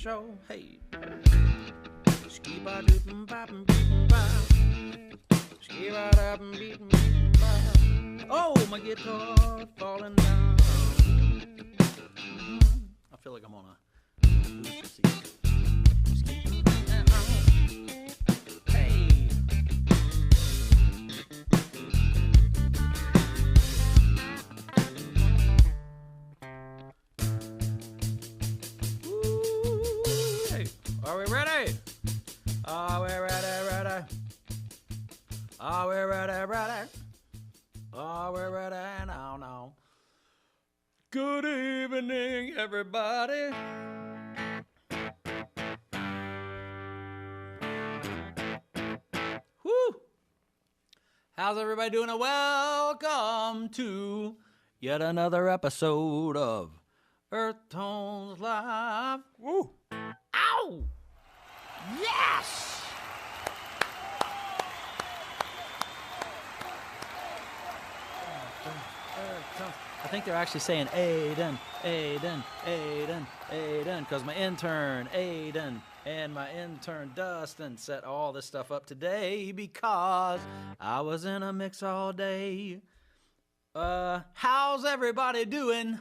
show. Hey. Oh, my guitar falling down. I feel like I'm on a booster seat. Hey. Hey. Are we ready? Are we ready? Are we ready? Are we ready now? Good evening, everybody. Woo! How's everybody doing? And welcome to yet another episode of Earthtones Live. Woo! Ow! Yes! I think they're actually saying Aiden, because my intern, Aiden, and my intern, Dustin, set all this stuff up today because I was in a mix all day. How's everybody doing?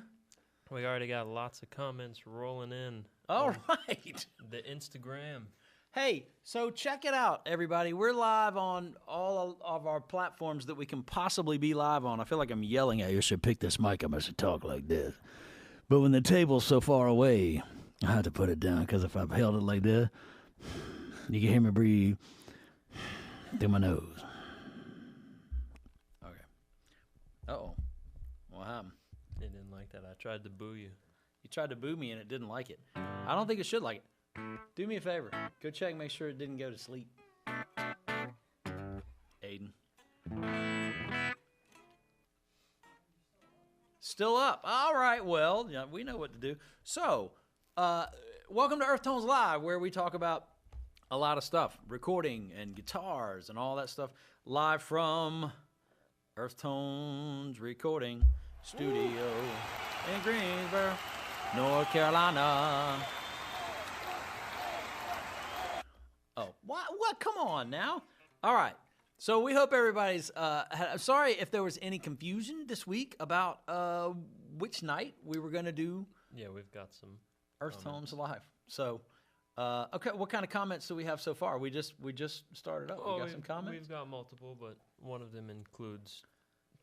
We already got lots of comments rolling in. All right. The Instagram. Hey, so check it out, everybody. We're live on all of our platforms that we can possibly be live on. I feel like I'm yelling at you. I should pick this mic up. I should talk like this. But when the table's so far away, I have to put it down because if I've held it like this, you can hear me breathe through my nose. Okay. Uh-oh. What happened? It didn't like that. I tried to boo you. You tried to boo me and it didn't like it. I don't think it should like it. Do me a favor. Go check and make sure it didn't go to sleep. Aiden. Still up. All right, well, yeah, we know what to do. So, welcome to Earthtones Live, where we talk about a lot of stuff. Recording and guitars and all that stuff. Live from Earthtones Recording Studio in Greensboro, North Carolina. Oh, what? Come on now. All right. So we hope everybody's, sorry if there was any confusion this week about which night we were going to do. Yeah, we've got some Earthtones Live. So, okay, what kind of comments do we have so far? We just started up. We got some comments? We've got multiple, but one of them includes,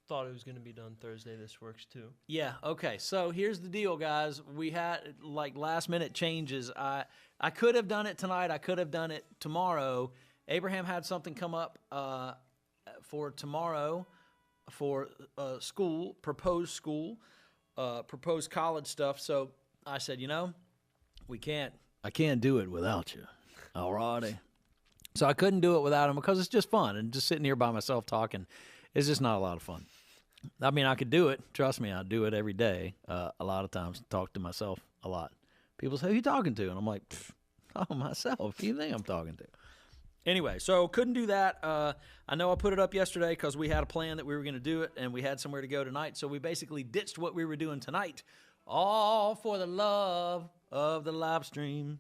thought it was going to be done Thursday. This works too. Yeah, okay. So here's the deal, guys. We had, like, last-minute changes. I could have done it tonight. I could have done it tomorrow. Abraham had something come up for tomorrow for school, proposed college stuff. So I said, I can't do it without you. All righty. So I couldn't do it without him because it's just fun. And just sitting here by myself talking is just not a lot of fun. I mean, I could do it. Trust me, I do it every day. A lot of times, talk to myself a lot. People say, who you talking to? And I'm like, myself. Who do you think I'm talking to? Anyway, so couldn't do that. I know I put it up yesterday because we had a plan that we were going to do it, and we had somewhere to go tonight. So we basically ditched what we were doing tonight, all for the love of the live stream.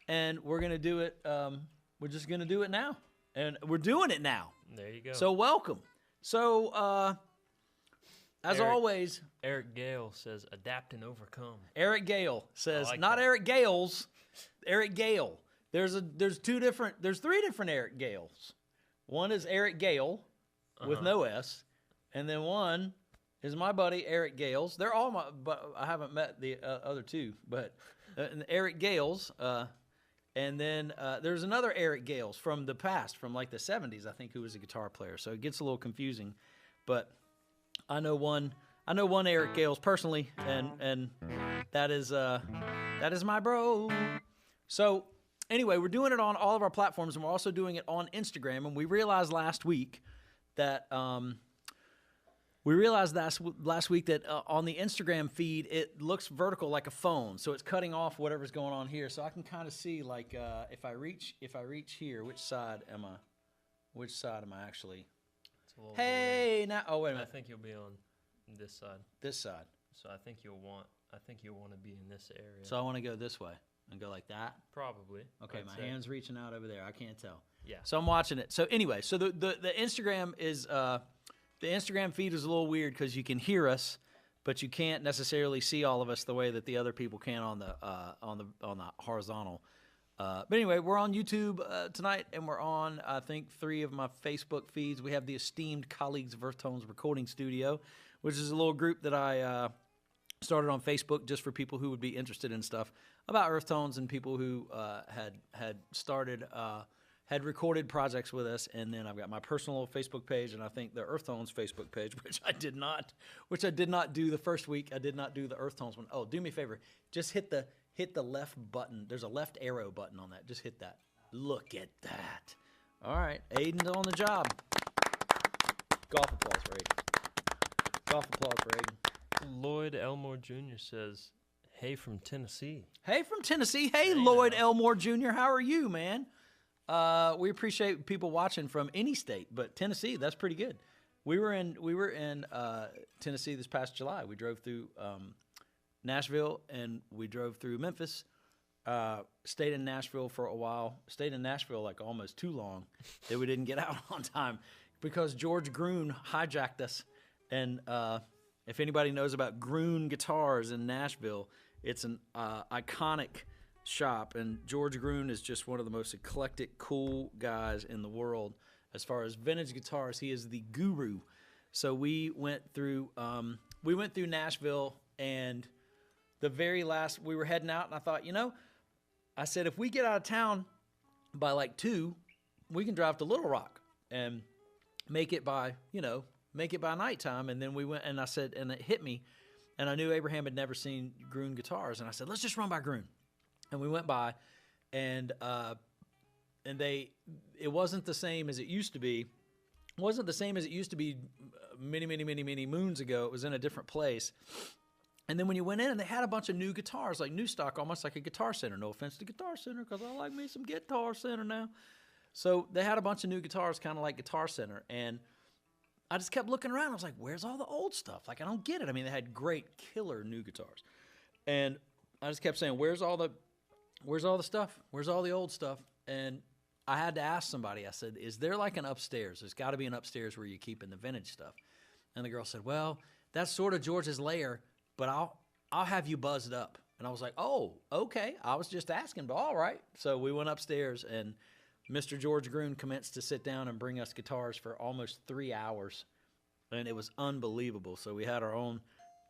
And we're going to do it. We're just going to do it now. And we're doing it now. There you go. So welcome. So, as always, Eric Gale says, adapt and overcome. Eric Gale says, like not that. Eric Gales, Eric Gale. There's three different Eric Gales. One is Eric Gale with no S, and then one is my buddy Eric Gales. They're all my, but I haven't met the other two, but Eric Gales. And then there's another Eric Gales from the past, from like the 70s, I think, who was a guitar player. So it gets a little confusing, but I know one Eric Gales personally, and that is my bro. So anyway, we're doing it on all of our platforms, and we're also doing it on Instagram. And we realized last week that on the Instagram feed it looks vertical like a phone, so it's cutting off whatever's going on here. So I can kind of see, like, if I reach here, which side am I actually? It's a little Hey, now, oh wait a minute. I think you'll be on this side. This side. So I think you'll want to be in this area. So I want to go this way and go like that. Probably. Okay, my hand's reaching out over there. I can't tell. Yeah. So I'm watching it. So anyway, so the Instagram is the Instagram feed is a little weird because you can hear us, but you can't necessarily see all of us the way that the other people can on the horizontal. But anyway, we're on YouTube tonight, and we're on, I think, 3 of my Facebook feeds. We have the esteemed colleagues of Earthtones Recording Studio, which is a little group that I started on Facebook just for people who would be interested in stuff about Earthtones and people who had started, had recorded projects with us. And then I've got my personal Facebook page, and I think the Earthtones Facebook page, which I did not do the first week. I did not do the Earthtones one. Oh, do me a favor. Just hit the left button. There's a left arrow button on that. Just hit that. Look at that. All right. Aiden's on the job. Golf applause for Aiden. Golf applause for Aiden. Lloyd Elmore Jr. says, hey from Tennessee. Hey from Tennessee. Hey, Lloyd Elmore Jr. How are you, man? We appreciate people watching from any state, but Tennessee, that's pretty good. We were in Tennessee this past July. We drove through Nashville, and we drove through Memphis, stayed in Nashville for a while, stayed in Nashville like almost too long that we didn't get out on time because George Groon hijacked us. And if anybody knows about Groon Guitars in Nashville, it's an iconic shop, and George Groon is just one of the most eclectic, cool guys in the world. As far as vintage guitars, he is the guru. So we went through Nashville, and the very last, we were heading out, and I thought, I said, if we get out of town by like 2, we can drive to Little Rock and make it by nighttime. And then we went, and I said, and it hit me, and I knew Abraham had never seen Groon guitars, and I said, let's just run by Groon. And we went by, and it wasn't the same as it used to be. It wasn't the same as it used to be many moons ago. It was in a different place. And then when you went in, and they had a bunch of new guitars, like new stock, almost like a Guitar Center. No offense to Guitar Center, because I like me some Guitar Center now. So they had a bunch of new guitars, kind of like Guitar Center. And I just kept looking around. I was like, where's all the old stuff? Like, I don't get it. I mean, they had great, killer new guitars. And I just kept saying, where's all the stuff? Where's all the old stuff? And I had to ask somebody. I said, is there like an upstairs? There's got to be an upstairs where you're keeping the vintage stuff. And the girl said, well, that's sort of George's lair, but I'll have you buzzed up. And I was like, oh, okay. I was just asking, but all right. So we went upstairs, and Mr. George Groon commenced to sit down and bring us guitars for almost 3 hours. And it was unbelievable. So we had our own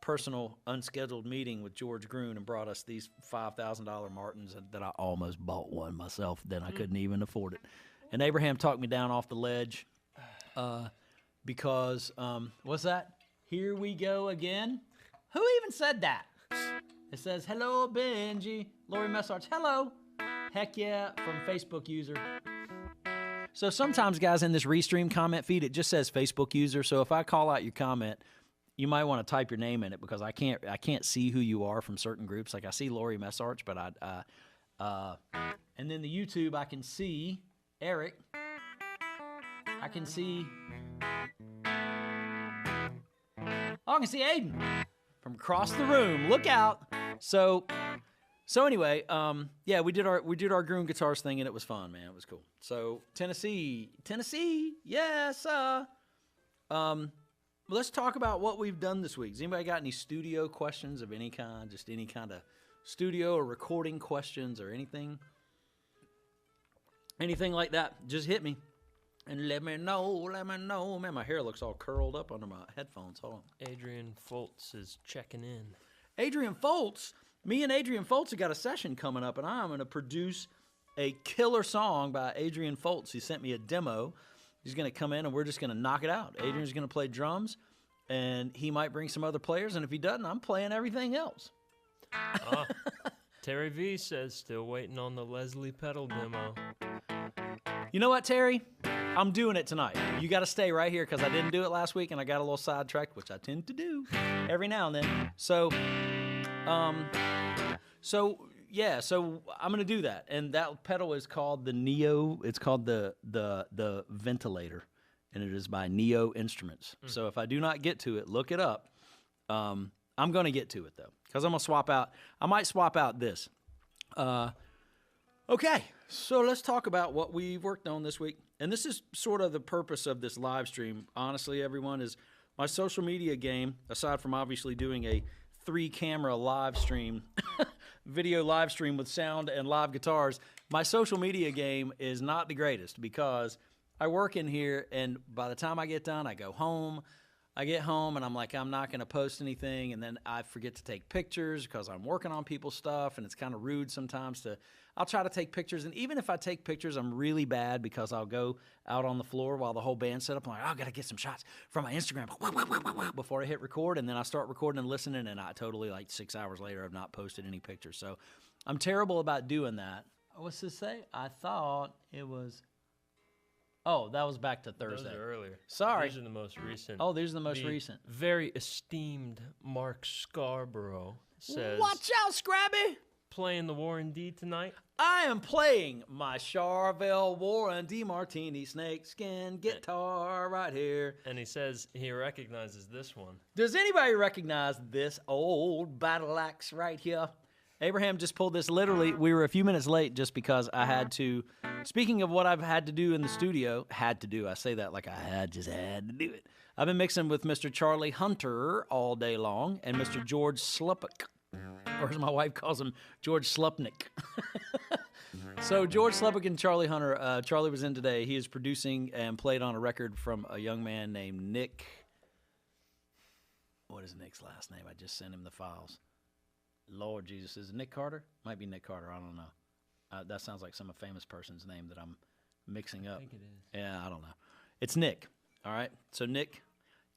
personal unscheduled meeting with George Groon and brought us these $5,000 Martins that I almost bought one myself. Then I couldn't even afford it. And Abraham talked me down off the ledge because, what's that? Here we go again. Who even said that? It says, hello, Benji. Lori Messarch, hello. Heck yeah, from Facebook user. So sometimes, guys, in this Restream comment feed, it just says Facebook user. So if I call out your comment, you might want to type your name in it because I can't see who you are from certain groups. Like I see Lori Messarch, but and then the YouTube, I can see Eric. I can see I can see Aiden from across the room. Look out. So anyway, yeah, we did our Groon Guitars thing, and it was fun, man. It was cool. So Tennessee, yes. Let's talk about what we've done this week. Has anybody got any studio questions of any kind? Just any kind of studio or recording questions or anything? Anything like that, just hit me and let me know. Man, my hair looks all curled up under my headphones. Hold on. Adrian Foltz is checking in. Adrian Foltz. Me and Adrian Foltz have got a session coming up, and I'm going to produce a killer song by Adrian Foltz. He sent me a demo. He's going to come in, and we're just going to knock it out. Adrian's going to play drums, and he might bring some other players, and if he doesn't, I'm playing everything else. Terry V says, still waiting on the Leslie pedal demo. You know what, Terry? I'm doing it tonight. You got to stay right here because I didn't do it last week, and I got a little sidetracked, which I tend to do every now and then. So yeah, so I'm gonna do that, and that pedal is called the Neo. It's called the Ventilator, and it is by Neo Instruments. So if I do not get to it, look it up. I'm going to get to it, though, because I'm going to swap out. I might swap out this. Okay, so let's talk about what we've worked on this week. And this is sort of the purpose of this live stream, honestly, everyone, is my social media game, aside from obviously doing a 3-camera live stream, video live stream with sound and live guitars, my social media game is not the greatest because I work in here, and by the time I get done, I go home. I get home, and I'm like, I'm not going to post anything, and then I forget to take pictures because I'm working on people's stuff, and it's kind of rude sometimes to – I'll try to take pictures, and even if I take pictures, I'm really bad because I'll go out on the floor while the whole band's set up. I'm like, oh, I got to get some shots from my Instagram before I hit record, and then I start recording and listening, and I totally, like 6 hours later, have not posted any pictures. So I'm terrible about doing that. What's this say? I thought it was – oh, that was back to Thursday. Those are earlier. Sorry. These are the most recent. Oh, these are the most recent. Very esteemed Mark Scarborough says, watch out, Scrabby! Playing the Warren D tonight. I am playing my Charvel Warren D Martini snakeskin guitar right here. And he says he recognizes this one. Does anybody recognize this old battle axe right here? Abraham just pulled this literally. We were a few minutes late just because I had to. Speaking of what I've had to do in the studio, I say that like I just had to do it. I've been mixing with Mr. Charlie Hunter all day long and Mr. George Slupnik, or as my wife calls him, George Slupnik. So George Slupnik and Charlie Hunter, Charlie was in today. He is producing and played on a record from a young man named Nick. What is Nick's last name? I just sent him the files. Lord Jesus, is it Nick Carter? Might be Nick Carter, I don't know. That sounds like some famous person's name that I'm mixing up. I think it is. Yeah, I don't know. It's Nick, all right? So Nick,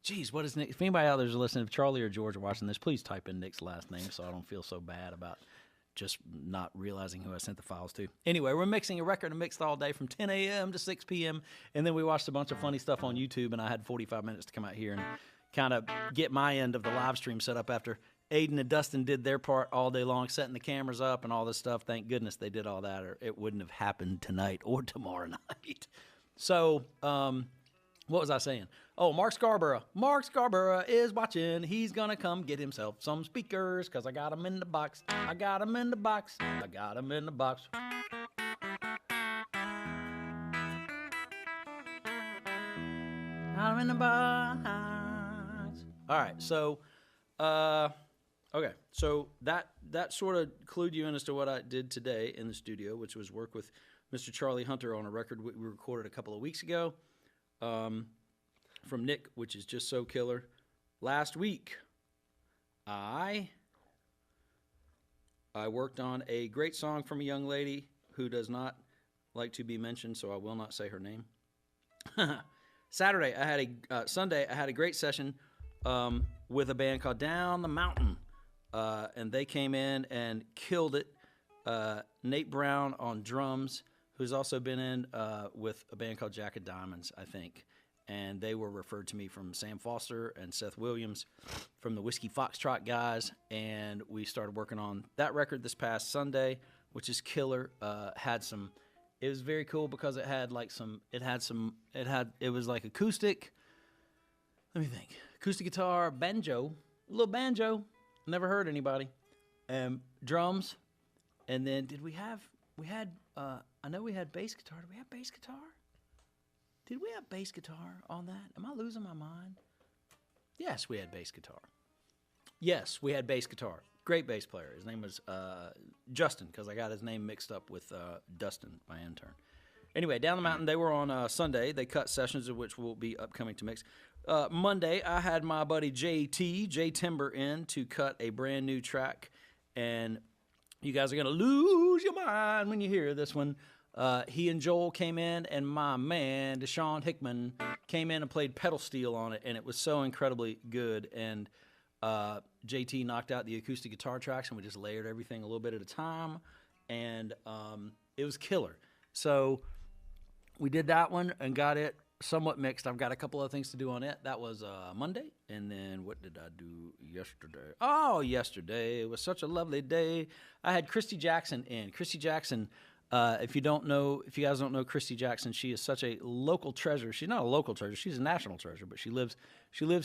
geez, what is Nick? If anybody out there is listening, if Charlie or George are watching this, please type in Nick's last name so I don't feel so bad about just not realizing who I sent the files to. Anyway, we're mixing a record and mixed all day from 10 a.m. to 6 p.m., and then we watched a bunch of funny stuff on YouTube, and I had 45 minutes to come out here and kind of get my end of the live stream set up after Aiden and Dustin did their part all day long, setting the cameras up and all this stuff. Thank goodness they did all that, or it wouldn't have happened tonight or tomorrow night. So, what was I saying? Oh, Mark Scarborough. Mark Scarborough is watching. He's going to come get himself some speakers because I got them in the box. I got them in the box. I got them in the box. Got them in the box. All right, so... okay, so that sort of clued you in as to what I did today in the studio, which was work with Mr. Charlie Hunter on a record we recorded a couple of weeks ago from Nick, which is just so killer. Last week, I worked on a great song from a young lady who does not like to be mentioned, so I will not say her name. Sunday, I had a great session with a band called Down the Mountain, and they came in and killed it. Nate Brown on drums, who's also been in with a band called Jack of Diamonds, I think, and they were referred to me from Sam Foster and Seth Williams from the Whiskey Foxtrot guys, and we started working on that record this past Sunday, which is killer. It was very cool because it was like acoustic. Let me think. Acoustic guitar, banjo, a little banjo. Never heard anybody. Drums, and then I know we had bass guitar. Did we have bass guitar? Did we have bass guitar on that? Am I losing my mind? Yes, we had bass guitar. Yes, we had bass guitar. Great bass player. His name was Justin, because I got his name mixed up with Dustin, my intern. Anyway, Down the Mountain, they were on Sunday. They cut sessions of which will be upcoming to mix. Monday, I had my buddy Jay Timber in to cut a brand new track, and you guys are going to lose your mind when you hear this one. He and Joel came in, and my man, Deshaun Hickman, came in and played pedal steel on it, and it was so incredibly good. And JT knocked out the acoustic guitar tracks, and we just layered everything a little bit at a time, and it was killer. So we did that one and got it somewhat mixed. I've got a couple of things to do on it. That was Monday, and then what did I do yesterday? Oh, yesterday. It was such a lovely day. I had Christy Jackson in. Christy Jackson, if you guys don't know Christy Jackson, she is such a local treasure. She's not a local treasure. She's a national treasure, but she lives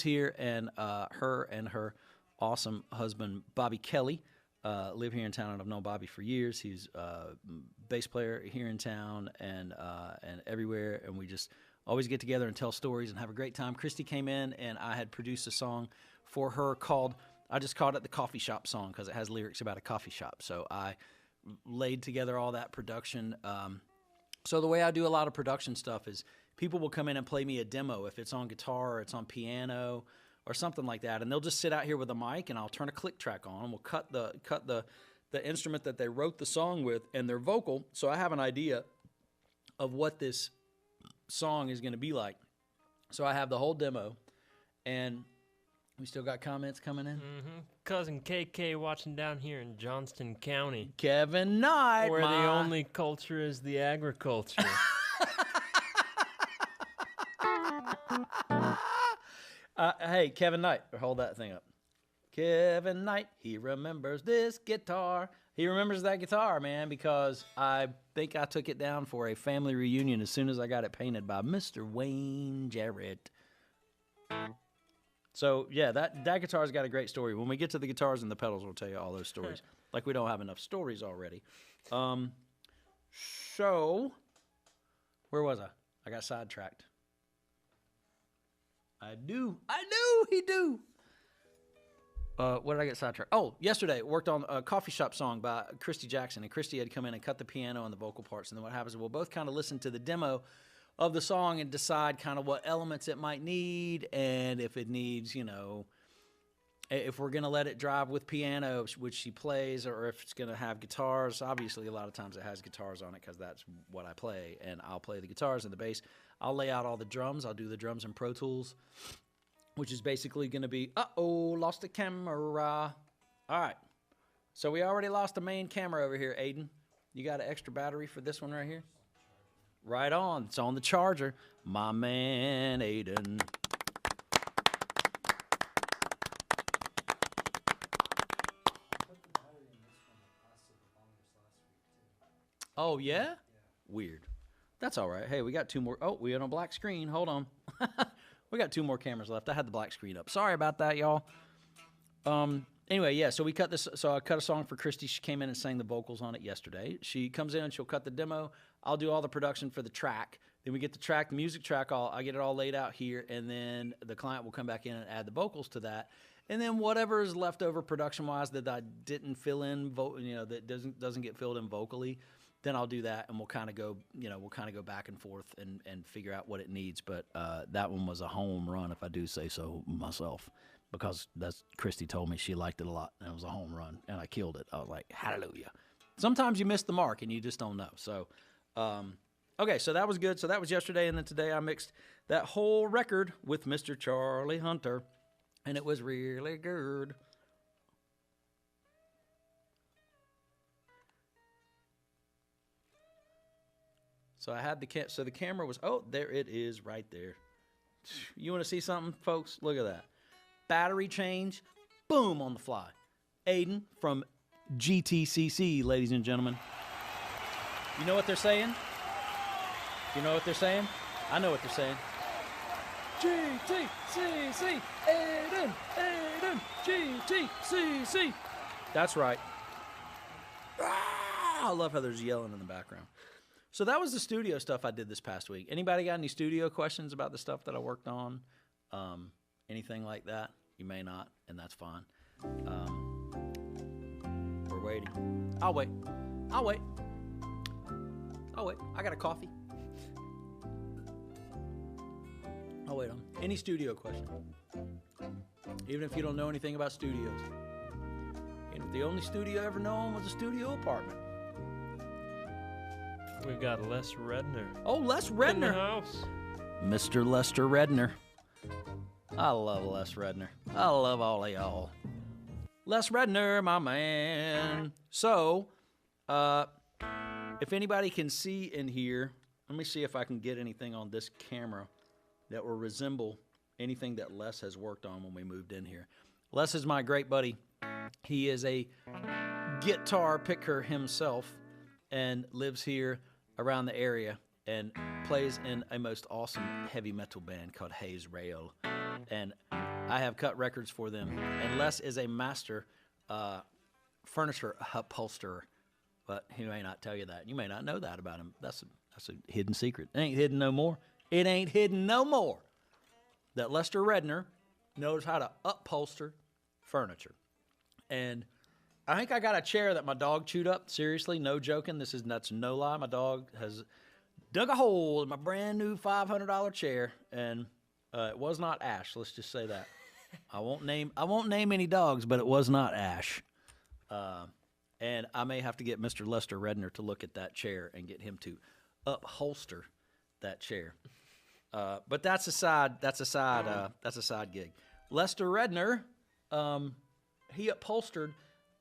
here, and her awesome husband, Bobby Kelly. Live here in town, and I've known Bobby for years. He's a bass player here in town and everywhere, and we just always get together and tell stories and have a great time. Christy came in, and I had produced a song for her I just called it the Coffee Shop Song because it has lyrics about a coffee shop. So I laid together all that production. So the way I do a lot of production stuff is people will come in and play me a demo if it's on guitar or it's on piano or something like that, and they'll just sit out here with a mic, and I'll turn a click track on, and we'll cut the instrument that they wrote the song with and their vocal, so I have an idea of what this song is going to be like. So I have the whole demo, and we still got comments coming in. Mm-hmm. Cousin KK watching down here in Johnston County. Kevin Knight, where the only culture is the agriculture. Hey, Kevin Knight, hold that thing up. Kevin Knight, he remembers this guitar. He remembers that guitar, man, because I think I took it down for a family reunion as soon as I got it painted by Mr. Wayne Jarrett. So, yeah, that guitar's got a great story. When we get to the guitars and the pedals, we'll tell you all those stories. Like we don't have enough stories already. So, where was I? I got sidetracked. I knew he do. What did I get sidetracked? Oh, yesterday worked on a Coffee Shop Song by Christy Jackson, and Christy had come in and cut the piano and the vocal parts. And then what happens is we'll both kind of listen to the demo of the song and decide kind of what elements it might need, and if it needs, if we're going to let it drive with piano, which she plays, or if it's going to have guitars. Obviously, a lot of times it has guitars on it because that's what I play, and I'll play the guitars and the bass. I'll lay out all the drums. I'll do the drums in Pro Tools, which is basically going to be, lost the camera. All right. So we already lost the main camera over here, Aiden. You got an extra battery for this one right here? Right on. It's on the charger. My man, Aiden. Oh, yeah? Weird. That's all right. Hey, we got two more. Oh, we had a black screen. Hold on. We got two more cameras left. I had the black screen up. Sorry about that, y'all. Anyway, yeah, so we cut this. So I cut a song for Christy. She came in and sang the vocals on it yesterday. She comes in and she'll cut the demo. I'll do all the production for the track. Then we get the track, the music track. I get it all laid out here, and then the client will come back in and add the vocals to that. And then whatever is left over production-wise that I didn't fill in, that doesn't get filled in vocally, then I'll do that, and we'll kind of go back and forth and figure out what it needs. But that one was a home run, if I do say so myself, because Christy told me she liked it a lot, and it was a home run, and I killed it. I was like, hallelujah. Sometimes you miss the mark, and you just don't know. So, okay, so that was good. So that was yesterday, and then today I mixed that whole record with Mr. Charlie Hunter, and it was really good. So I had the camera was, there it is right there. You want to see something, folks? Look at that. Battery change, boom, on the fly. Aiden from GTCC, ladies and gentlemen. You know what they're saying? You know what they're saying? I know what they're saying. GTCC, Aiden, GTCC. That's right. I love how there's yelling in the background. So that was the studio stuff I did this past week. Anybody got any studio questions about the stuff that I worked on? Anything like that? You may not, and that's fine. We're waiting. I'll wait. I got a coffee. I'll wait on. Any studio question. Even if you don't know anything about studios. And if the only studio I ever known was a studio apartment. We've got Les Redner. Oh, Les Redner. In the house. Mr. Lester Redner. I love Les Redner. I love all of y'all. Les Redner, my man. So, if anybody can see in here, let me see if I can get anything on this camera that will resemble anything that Les has worked on when we moved in here. Les is my great buddy. He is a guitar picker himself and lives here around the area and plays in a most awesome heavy metal band called Haze Rail. And I have cut records for them. And Les is a master furniture upholsterer, but he may not tell you that. You may not know that about him. That's a hidden secret. It ain't hidden no more. It ain't hidden no more that Lester Redner knows how to upholster furniture. And I think I got a chair that my dog chewed up. Seriously, no joking. That's no lie. My dog has dug a hole in my brand new $500 chair, and it was not Ash. Let's just say that. I won't name any dogs, but it was not Ash. And I may have to get Mr. Lester Redner to look at that chair and get him to upholster that chair. But that's a side gig. Lester Redner, he upholstered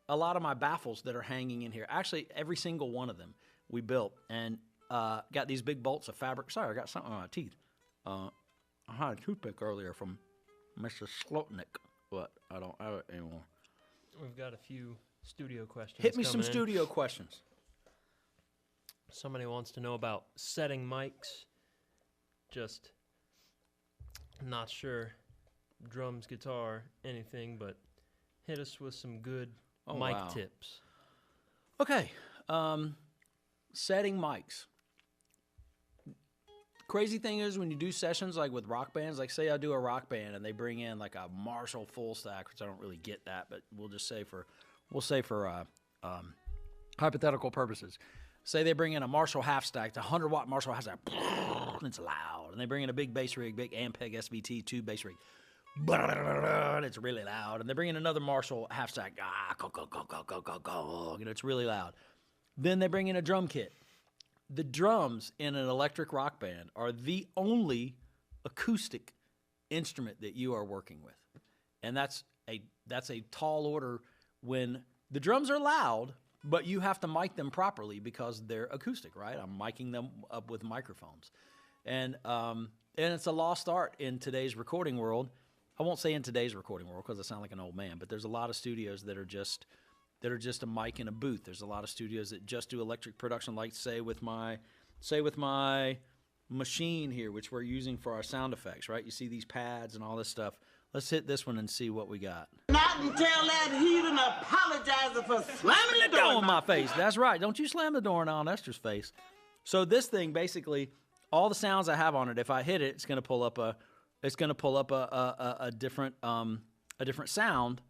a lot of my baffles that are hanging in here. Actually, every single one of them we built, and got these big bolts of fabric. Sorry, I got something on my teeth. I had a toothpick earlier from Mr. Slotnick, but I don't have it anymore. We've got a few studio questions. Hit me some studio questions. Somebody wants to know about setting mics. Just not sure. Drums, guitar, anything, but hit us with some good mic tips. Okay. Setting mics. Crazy thing is when you do sessions like with rock bands, like say I do a rock band and they bring in like a Marshall full stack, which I don't really get that, but we'll say for hypothetical purposes. Say they bring in a Marshall half stack, it's a 100-watt Marshall half stack, and it's loud. And they bring in a big bass rig, big Ampeg SVT 2 bass rig, and it's really loud. And they bring in another Marshall half stack, and it's really loud. Then they bring in a drum kit. The drums in an electric rock band are the only acoustic instrument that you are working with. And that's a tall order when the drums are loud, but you have to mic them properly because they're acoustic, right? I'm miking them up with microphones. And it's a lost art in today's recording world. I won't say in today's recording world because I sound like an old man, but there's a lot of studios that are just a mic in a booth. There's a lot of studios that just do electric production, like say with my machine here, which we're using for our sound effects, right? You see these pads and all this stuff. Let's hit this one and see what we got. Not until that heathen apologizing for slamming the door in my face. That's right. Don't you slam the door in Aunt Esther's face. So this thing basically, all the sounds I have on it, if I hit it, it's going to pull up a different sound.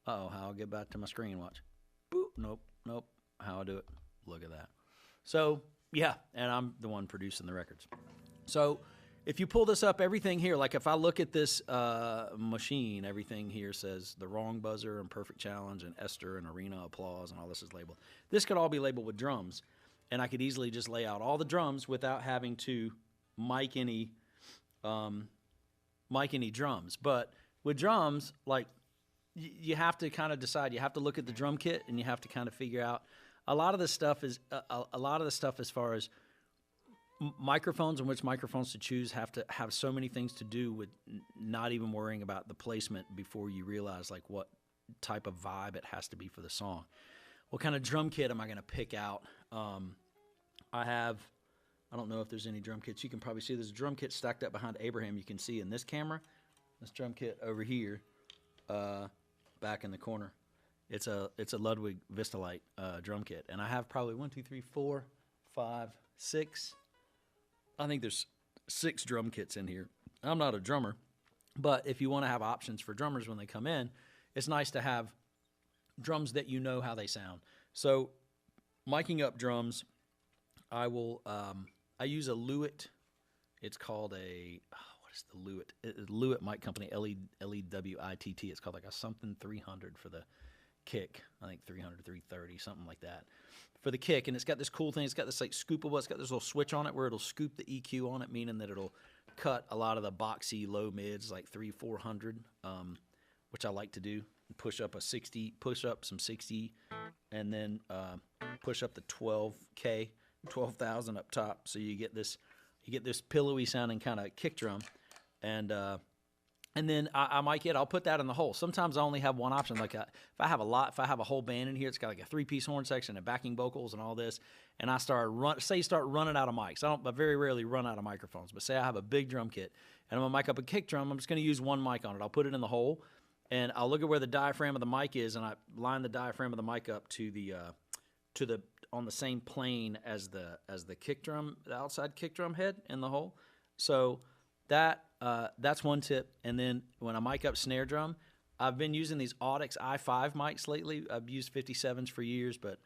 Uh-oh, how I'll get back to my screen. Watch. Boop. Nope. How I do it. Look at that. So, yeah, and I'm the one producing the records. So, if you pull this up, everything here, like if I look at this machine, everything here says the wrong buzzer and perfect challenge and Esther and arena applause and all this is labeled. This could all be labeled with drums, and I could easily just lay out all the drums without having to mic any drums. But with drums, like, you have to kind of decide. You have to look at the drum kit, and you have to kind of figure out a lot of the stuff as far as microphones and which microphones to choose have to have so many things to do with not even worrying about the placement before you realize like what type of vibe it has to be for the song. What kind of drum kit am I going to pick out? I don't know if there's any drum kits. You can probably see there's a drum kit stacked up behind Abraham. You can see in this camera, this drum kit over here, back in the corner. It's a Ludwig Vistalite drum kit, and I have probably 1, 2, 3, 4, 5, 6. I think there's 6 drum kits in here. I'm not a drummer, but if you want to have options for drummers when they come in, it's nice to have drums that you know how they sound. So, miking up drums, I use a Lewitt. It's called what is the Lewitt? Lewitt Mic Company, Lewitt. It's called like a something 300 for the kick. I think 300, 330, something like that for the kick. And it's got this cool thing. It's got this like scoopable. It's got this little switch on it where it'll scoop the EQ on it, meaning that it'll cut a lot of the boxy low mids, like 300-400, which I like to do. Push up some 60, and then push up the 12K, 12,000 up top. So you get this pillowy sounding kind of kick drum, and And then I mic it. I'll put that in the hole. Sometimes I only have one option. Like if I have a whole band in here, it's got like a 3-piece horn section and backing vocals and all this. And I start running out of mics. I very rarely run out of microphones. But say I have a big drum kit and I'm gonna mic up a kick drum. I'm just gonna use one mic on it. I'll put it in the hole, and I'll look at where the diaphragm of the mic is, and I line the diaphragm of the mic up to the on the same plane as the kick drum, the outside kick drum head in the hole. So that's one tip. And then when I mic up snare drum, I've been using these Audix i5 mics lately. I've used 57s for years, but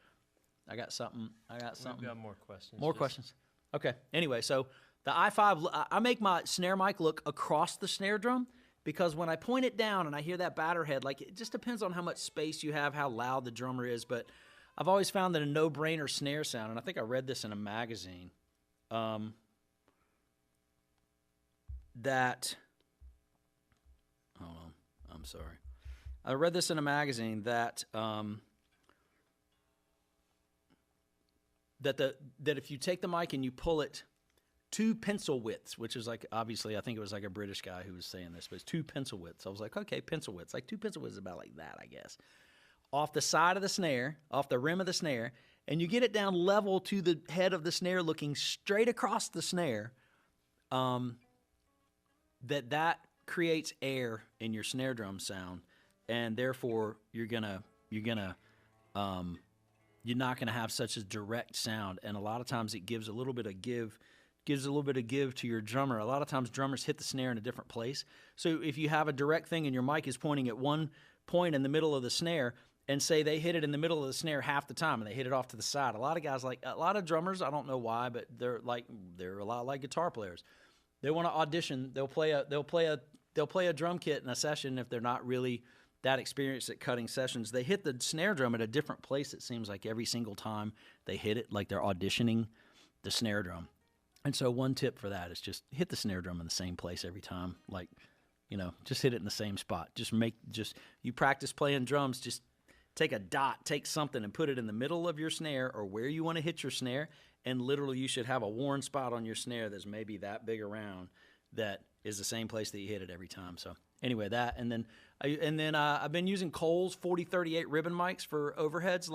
I got something. We've got more questions. More questions. Okay. Anyway, so the i5, I make my snare mic look across the snare drum, because when I point it down and I hear that batter head, like, it just depends on how much space you have, how loud the drummer is. But I've always found that a no-brainer snare sound, and I think I read this in a magazine, that, hold on, I'm sorry. I read this in a magazine that that if you take the mic and you pull it 2 pencil widths, which is like, obviously, I think it was like a British guy who was saying this, but it's 2 pencil widths. I was like, okay, pencil widths. Like 2 pencil widths is about like that, I guess. Off the side of the snare, off the rim of the snare, and you get it down level to the head of the snare, looking straight across the snare, that creates air in your snare drum sound, and therefore you're not gonna have such a direct sound. And a lot of times it gives a little bit of give to your drummer. A lot of times drummers hit the snare in a different place. So if you have a direct thing and your mic is pointing at one point in the middle of the snare, and say they hit it in the middle of the snare half the time and they hit it off to the side, a lot of drummers, I don't know why, but they're a lot like guitar players. They want to audition. They'll play a drum kit in a session. If they're not really that experienced at cutting sessions, they hit the snare drum at a different place, it seems like, every single time they hit it, like they're auditioning the snare drum. And so one tip for that is just hit the snare drum in the same place every time. Like, just hit it in the same spot. You practice playing drums, just take a dot, take something and put it in the middle of your snare or where you want to hit your snare, and literally you should have a worn spot on your snare that's maybe that big around that is the same place that you hit it every time. So anyway, that, and then I've been using Cole's 4038 ribbon mics for overheads.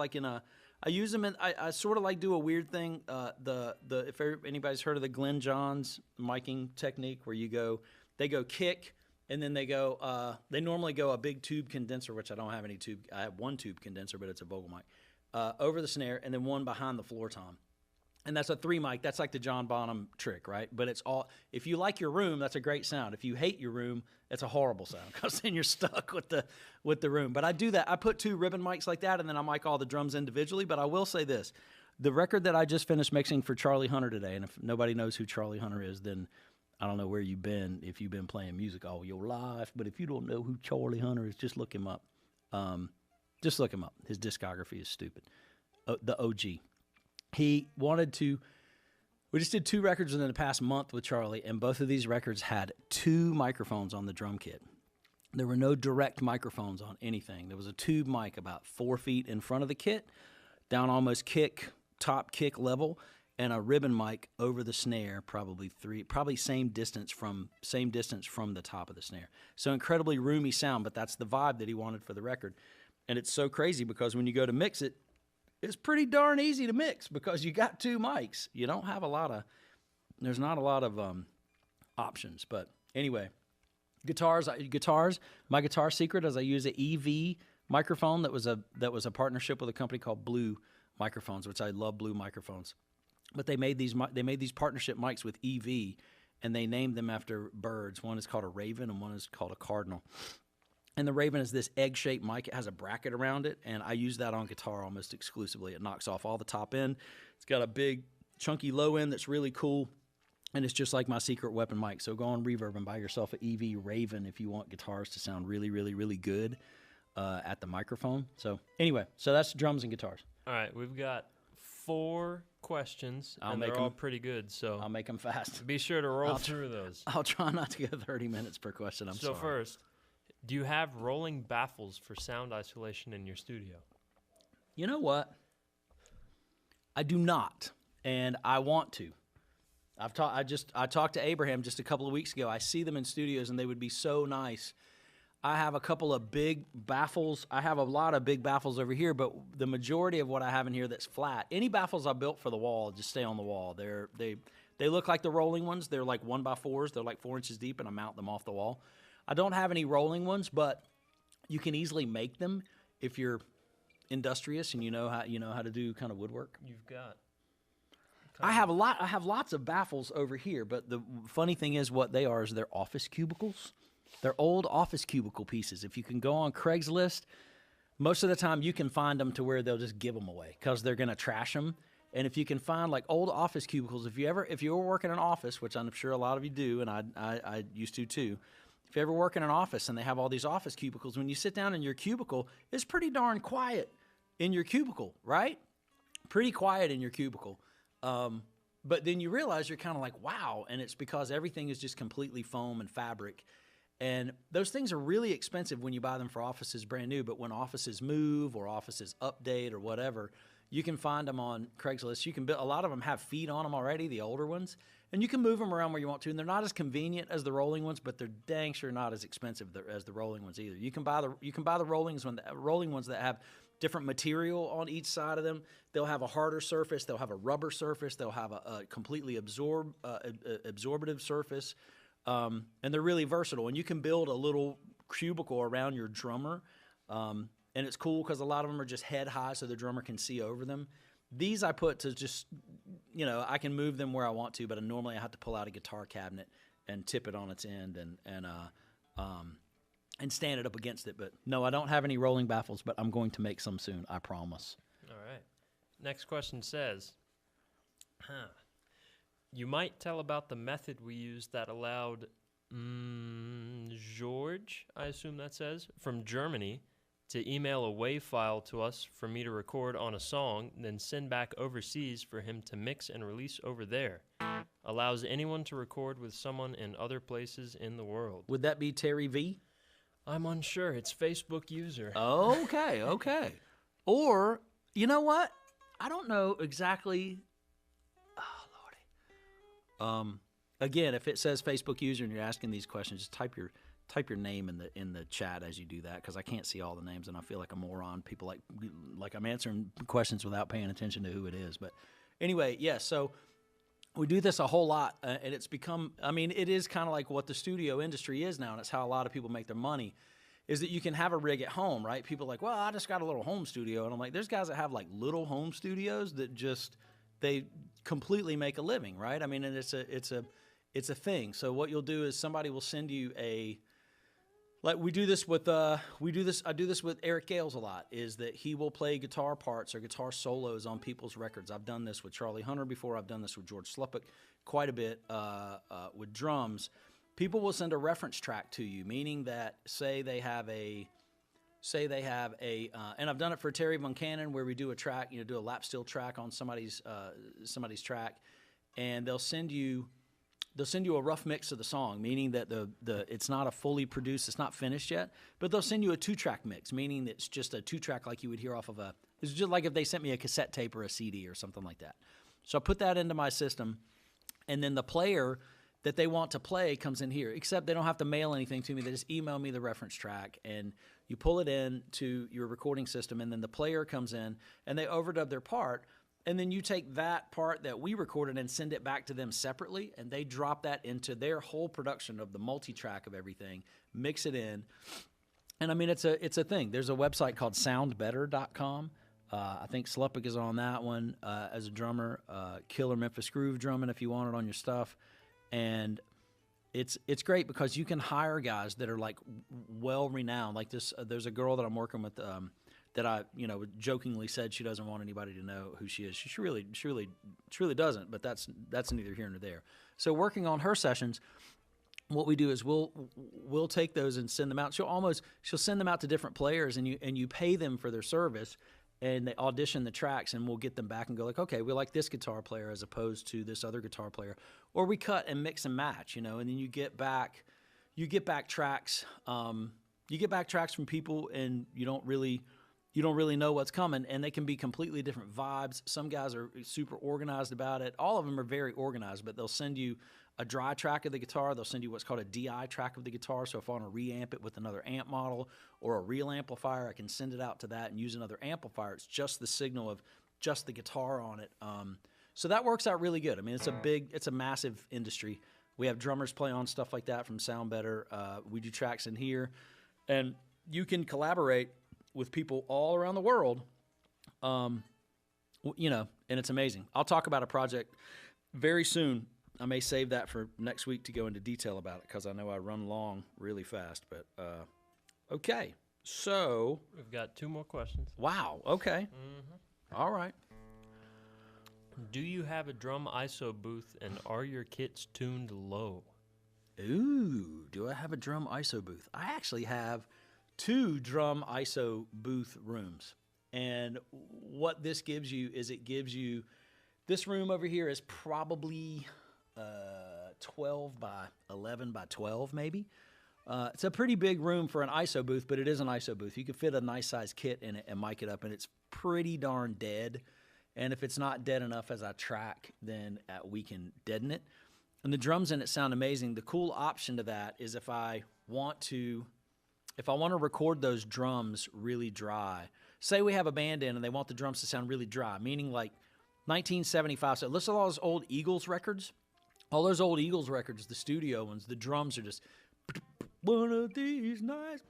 I use them, and I sort of like do a weird thing. If anybody's heard of the Glenn Johns miking technique, where they go kick, and then they normally go a big tube condenser, which I don't have any tube. I have one tube condenser, but it's a vocal mic, over the snare, and then one behind the floor tom. And that's a 3 mic. That's like the John Bonham trick, right? But it's all, if you like your room, that's a great sound. If you hate your room, it's a horrible sound, because then you're stuck with the room. But I do that. I put 2 ribbon mics like that, and then I mic all the drums individually. But I will say this. The record that I just finished mixing for Charlie Hunter today, and if nobody knows who Charlie Hunter is, then I don't know where you've been, if you've been playing music all your life. But if you don't know who Charlie Hunter is, just look him up. Just look him up. His discography is stupid. The OG. We just did 2 records within the past month with Charlie, and both of these records had 2 microphones on the drum kit. There were no direct microphones on anything. There was a tube mic about 4 feet in front of the kit, down almost top kick level, and a ribbon mic over the snare, probably same distance from the top of the snare. So incredibly roomy sound, but that's the vibe that he wanted for the record. And it's so crazy, because when you go to mix it, it's pretty darn easy to mix, because you got 2 mics. You don't have there's not a lot of options. But anyway, guitars. My guitar secret is I use an EV microphone that was a partnership with a company called Blue Microphones, which I love Blue Microphones. But they made these partnership mics with EV, and they named them after birds. One is called a raven, and one is called a cardinal. And the Raven is this egg-shaped mic. It has a bracket around it, and I use that on guitar almost exclusively. It knocks off all the top end. It's got a big, chunky low end that's really cool, and it's just like my secret weapon mic. So go on Reverb and buy yourself an EV Raven if you want guitars to sound really, really, really good at the microphone. So anyway, that's drums and guitars. All right, we've got 4 questions, and they're all pretty good. So I'll make them fast. Be sure to roll through those. I'll try not to go 30 minutes per question. So first, do you have rolling baffles for sound isolation in your studio? You know what? I do not, and I want to. I talked to Abraham just a couple of weeks ago. I see them in studios, and they would be so nice. I have a couple of big baffles. I have a lot of big baffles over here, but the majority of what I have in here that's flat. Any baffles I built for the wall just stay on the wall. They look like the rolling ones. They're like 1x4s. They're like 4 inches deep, and I mount them off the wall. I don't have any rolling ones, but you can easily make them if you're industrious and you know how to do kind of woodwork. You've got. I have lots of baffles over here, but the funny thing is what they are is they're office cubicles. They're old office cubicle pieces. If you can go on Craigslist, most of the time you can find them to where they'll just give them away because they're going to trash them. And if you can find like old office cubicles, if you were working in an office, which I'm sure a lot of you do, and I used to too, if you ever work in an office and they have all these office cubicles, when you sit down in your cubicle, it's pretty darn quiet in your cubicle, right? Pretty quiet in your cubicle. But then you realize you're kind of like, wow, and it's because everything is just completely foam and fabric. And those things are really expensive when you buy them for offices brand new, but when offices move or offices update or whatever, you can find them on Craigslist. You can build, a lot of them have feet on them already, the older ones, and you can move them around where you want to. And they're not as convenient as the rolling ones, but they're dang sure not as expensive as the rolling ones either. You can buy the rolling ones that have different material on each side of them. They'll have a harder surface. They'll have a rubber surface. They'll have a completely absorbative surface. And they're really versatile. And you can build a little cubicle around your drummer. And it's cool because a lot of them are just head high so the drummer can see over them. These I put to just, I can move them where I want to, but normally I have to pull out a guitar cabinet and tip it on its end and stand it up against it. But no, I don't have any rolling baffles, but I'm going to make some soon, I promise. All right. Next question says, you might tell about the method we used that allowed George, I assume that says, from Germany to email a WAV file to us for me to record on a song, then send back overseas for him to mix and release over there. Allows anyone to record with someone in other places in the world. Would that be Terry V? I'm unsure. It's Facebook user. Okay. Or, you know what? I don't know exactly. Oh, Lordy. Again, if it says Facebook user and you're asking these questions, just type your name in the chat as you do that, because I can't see all the names and I feel like a moron. People like I'm answering questions without paying attention to who it is. But anyway, yes. So we do this a whole lot, and it's become. I mean, it is kind of like what the studio industry is now, and it's how a lot of people make their money. Is that you can have a rig at home, right? People are like, well, I just got a little home studio, and I'm like, there's guys that have like little home studios that just they completely make a living, right? I mean, and it's a thing. So what you'll do is somebody will send you like we do this with I do this with Eric Gales a lot, is that he will play guitar parts or guitar solos on people's records. I've done this with Charlie Hunter before. I've done this with George Sluppick quite a bit with drums. People will send a reference track to you, meaning that say they have a and I've done it for Terry Von Cannon where we do a track, do a lap steel track on somebody's track, and they'll send you a rough mix of the song, meaning that it's not a fully produced, it's not finished yet, but they'll send you a 2-track mix, meaning that it's just a 2-track like you would hear off of it's just like if they sent me a cassette tape or a CD or something like that. So I put that into my system, and then the player that they want to play comes in here, except they don't have to mail anything to me. They just email me the reference track, and you pull it in to your recording system, and then the player comes in, and they overdub their part, and then you take that part that we recorded and send it back to them separately, and they drop that into their whole production of the multi-track of everything, mix it in. And I mean, it's a thing. There's a website called soundbetter.com. I think Sluppick is on that one as a drummer. Killer Memphis Groove drumming if you want it on your stuff. And it's great because you can hire guys that are like well renowned. Like this, there's a girl that I'm working with that I jokingly said she doesn't want anybody to know who she is. She truly doesn't. But that's neither here nor there. So working on her sessions, what we do is we'll take those and send them out. She'll send them out to different players, and you pay them for their service. And they audition the tracks, and we'll get them back and go like, okay, we like this guitar player as opposed to this other guitar player, or we cut and mix and match, and then you get back tracks, from people, and you don't really, you don't really know what's coming, and they can be completely different vibes. Some guys are super organized about it. All of them are very organized, but they'll send you a dry track of the guitar. They'll send you what's called a DI track of the guitar. So if I want to reamp it with another amp model or a real amplifier, I can send it out to that and use another amplifier. It's just the signal of just the guitar on it. So that works out really good. I mean, it's a massive industry. We have drummers play on stuff like that from Sound Better. We do tracks in here, and you can collaborate with people all around the world, and it's amazing. I'll talk about a project very soon. I may save that for next week to go into detail about it because I know I run long really fast. But okay, so we've got 2 more questions. Wow. Okay. All right. Do you have a drum ISO booth, and are your kits tuned low? Ooh, do I have a drum ISO booth? I actually have 2 drum ISO booth rooms. And what this gives you is this room over here is probably 12 by 11 by 12 maybe. It's a pretty big room for an ISO booth, but it is an ISO booth. You can fit a nice size kit in it and mic it up, and it's pretty darn dead. And if it's not dead enough as I track, then we can deaden it. And the drums in it sound amazing. The cool option to that is if I want to record those drums really dry, say we have a band in and they want the drums to sound really dry, meaning like 1975. So listen to all those old Eagles records. All those old Eagles records, the studio ones, the drums are just one of these nights.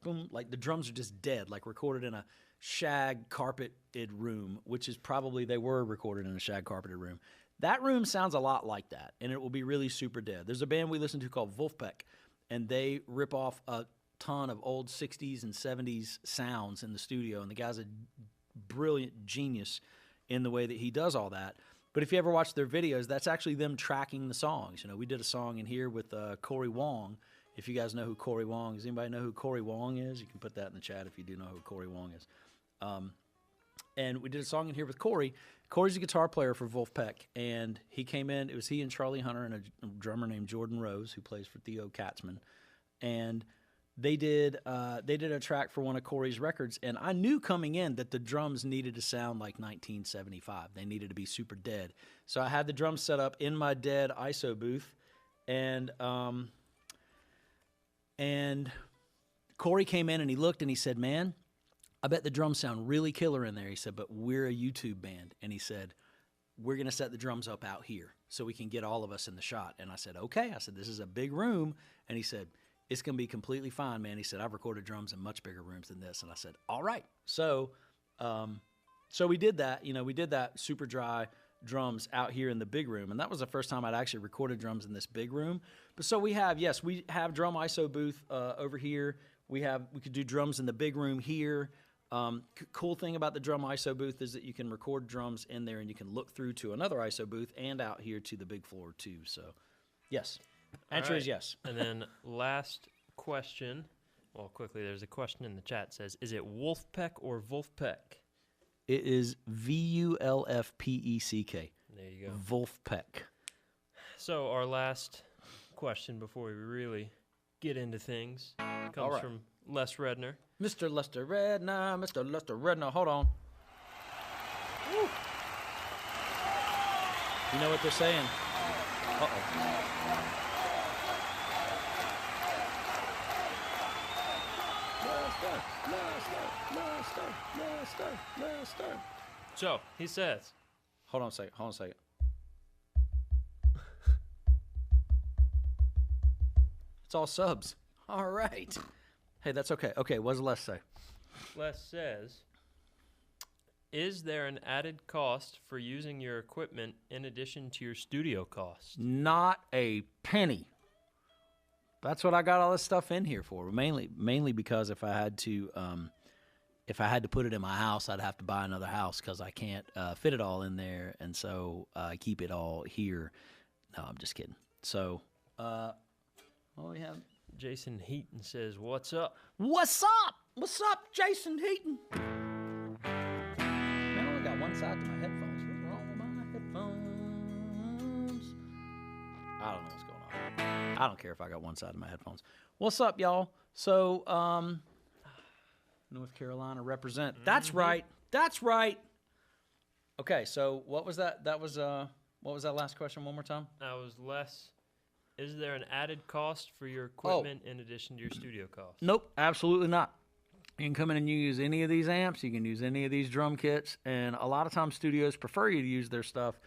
Like the drums are just dead, like recorded in a shag carpeted room, which is probably they were recorded in a shag carpeted room. That room sounds a lot like that, and it will be really super dead. There's a band we listen to called Wolfpack, and they rip off a ton of old 60s and 70s sounds in the studio, and the guy's a brilliant genius in the way that he does all that. But if you ever watch their videos, that's actually them tracking the songs. We did a song in here with Corey Wong. If you guys know who Corey Wong is, anybody know who Corey Wong is? You can put that in the chat if you do know who Corey Wong is. And we did a song in here with Corey. Corey's a guitar player for Wolfpack, and he came in. It was he and Charlie Hunter and a drummer named Jordan Rose, who plays for Theo Katzman. And they did a track for one of Corey's records, and I knew coming in that the drums needed to sound like 1975. They needed to be super dead. So I had the drums set up in my dead ISO booth, and Corey came in and he looked and he said, "Man, I bet the drums sound really killer in there." He said, "But we're a YouTube band." And he said, "We're going to set the drums up out here so we can get all of us in the shot." And I said, "Okay." I said, "This is a big room." And he said, "It's going to be completely fine, man." He said, "I've recorded drums in much bigger rooms than this." And I said, "All right." So we did that. We did that super dry drums out here in the big room. And that was the first time I'd actually recorded drums in this big room. But so we have drum ISO booth over here. We could do drums in the big room here. Cool thing about the drum ISO booth is that you can record drums in there and you can look through to another ISO booth and out here to the big floor too. So, yes. Answer is yes. And then last question. Well, quickly, there's a question in the chat that says, is it Wolfpack or Wolfpack? It is Vulfpeck. There you go. Wolfpack. So our last question before we really get into things comes from Les Redner. Mr. Lester Redner, hold on. Woo. You know what they're saying? Uh-oh. Lester. So, he says. Hold on a second. It's all subs. All right. Hey, that's okay. Okay, what does Les say? Les says, is there an added cost for using your equipment in addition to your studio cost? Not a penny. That's what I got all this stuff in here for. Mainly because if I had to put it in my house, I'd have to buy another house because I can't fit it all in there, and so I keep it all here. No, I'm just kidding. So, what we have? Jason Heaton says, "What's up?" What's up? What's up, Jason Heaton? Man, I only got one side to my headphones. What's wrong with my headphones? I don't know what's going on. I don't care if I got one side of my headphones. What's up, y'all? So, North Carolina represent. That's right. That's right. Okay, so what was that? That was what was that last question? One more time. That was less. Is there an added cost for your equipment in addition to your studio cost? Nope, absolutely not. You can come in and use any of these amps. You can use any of these drum kits, and a lot of times studios prefer you to use their stuff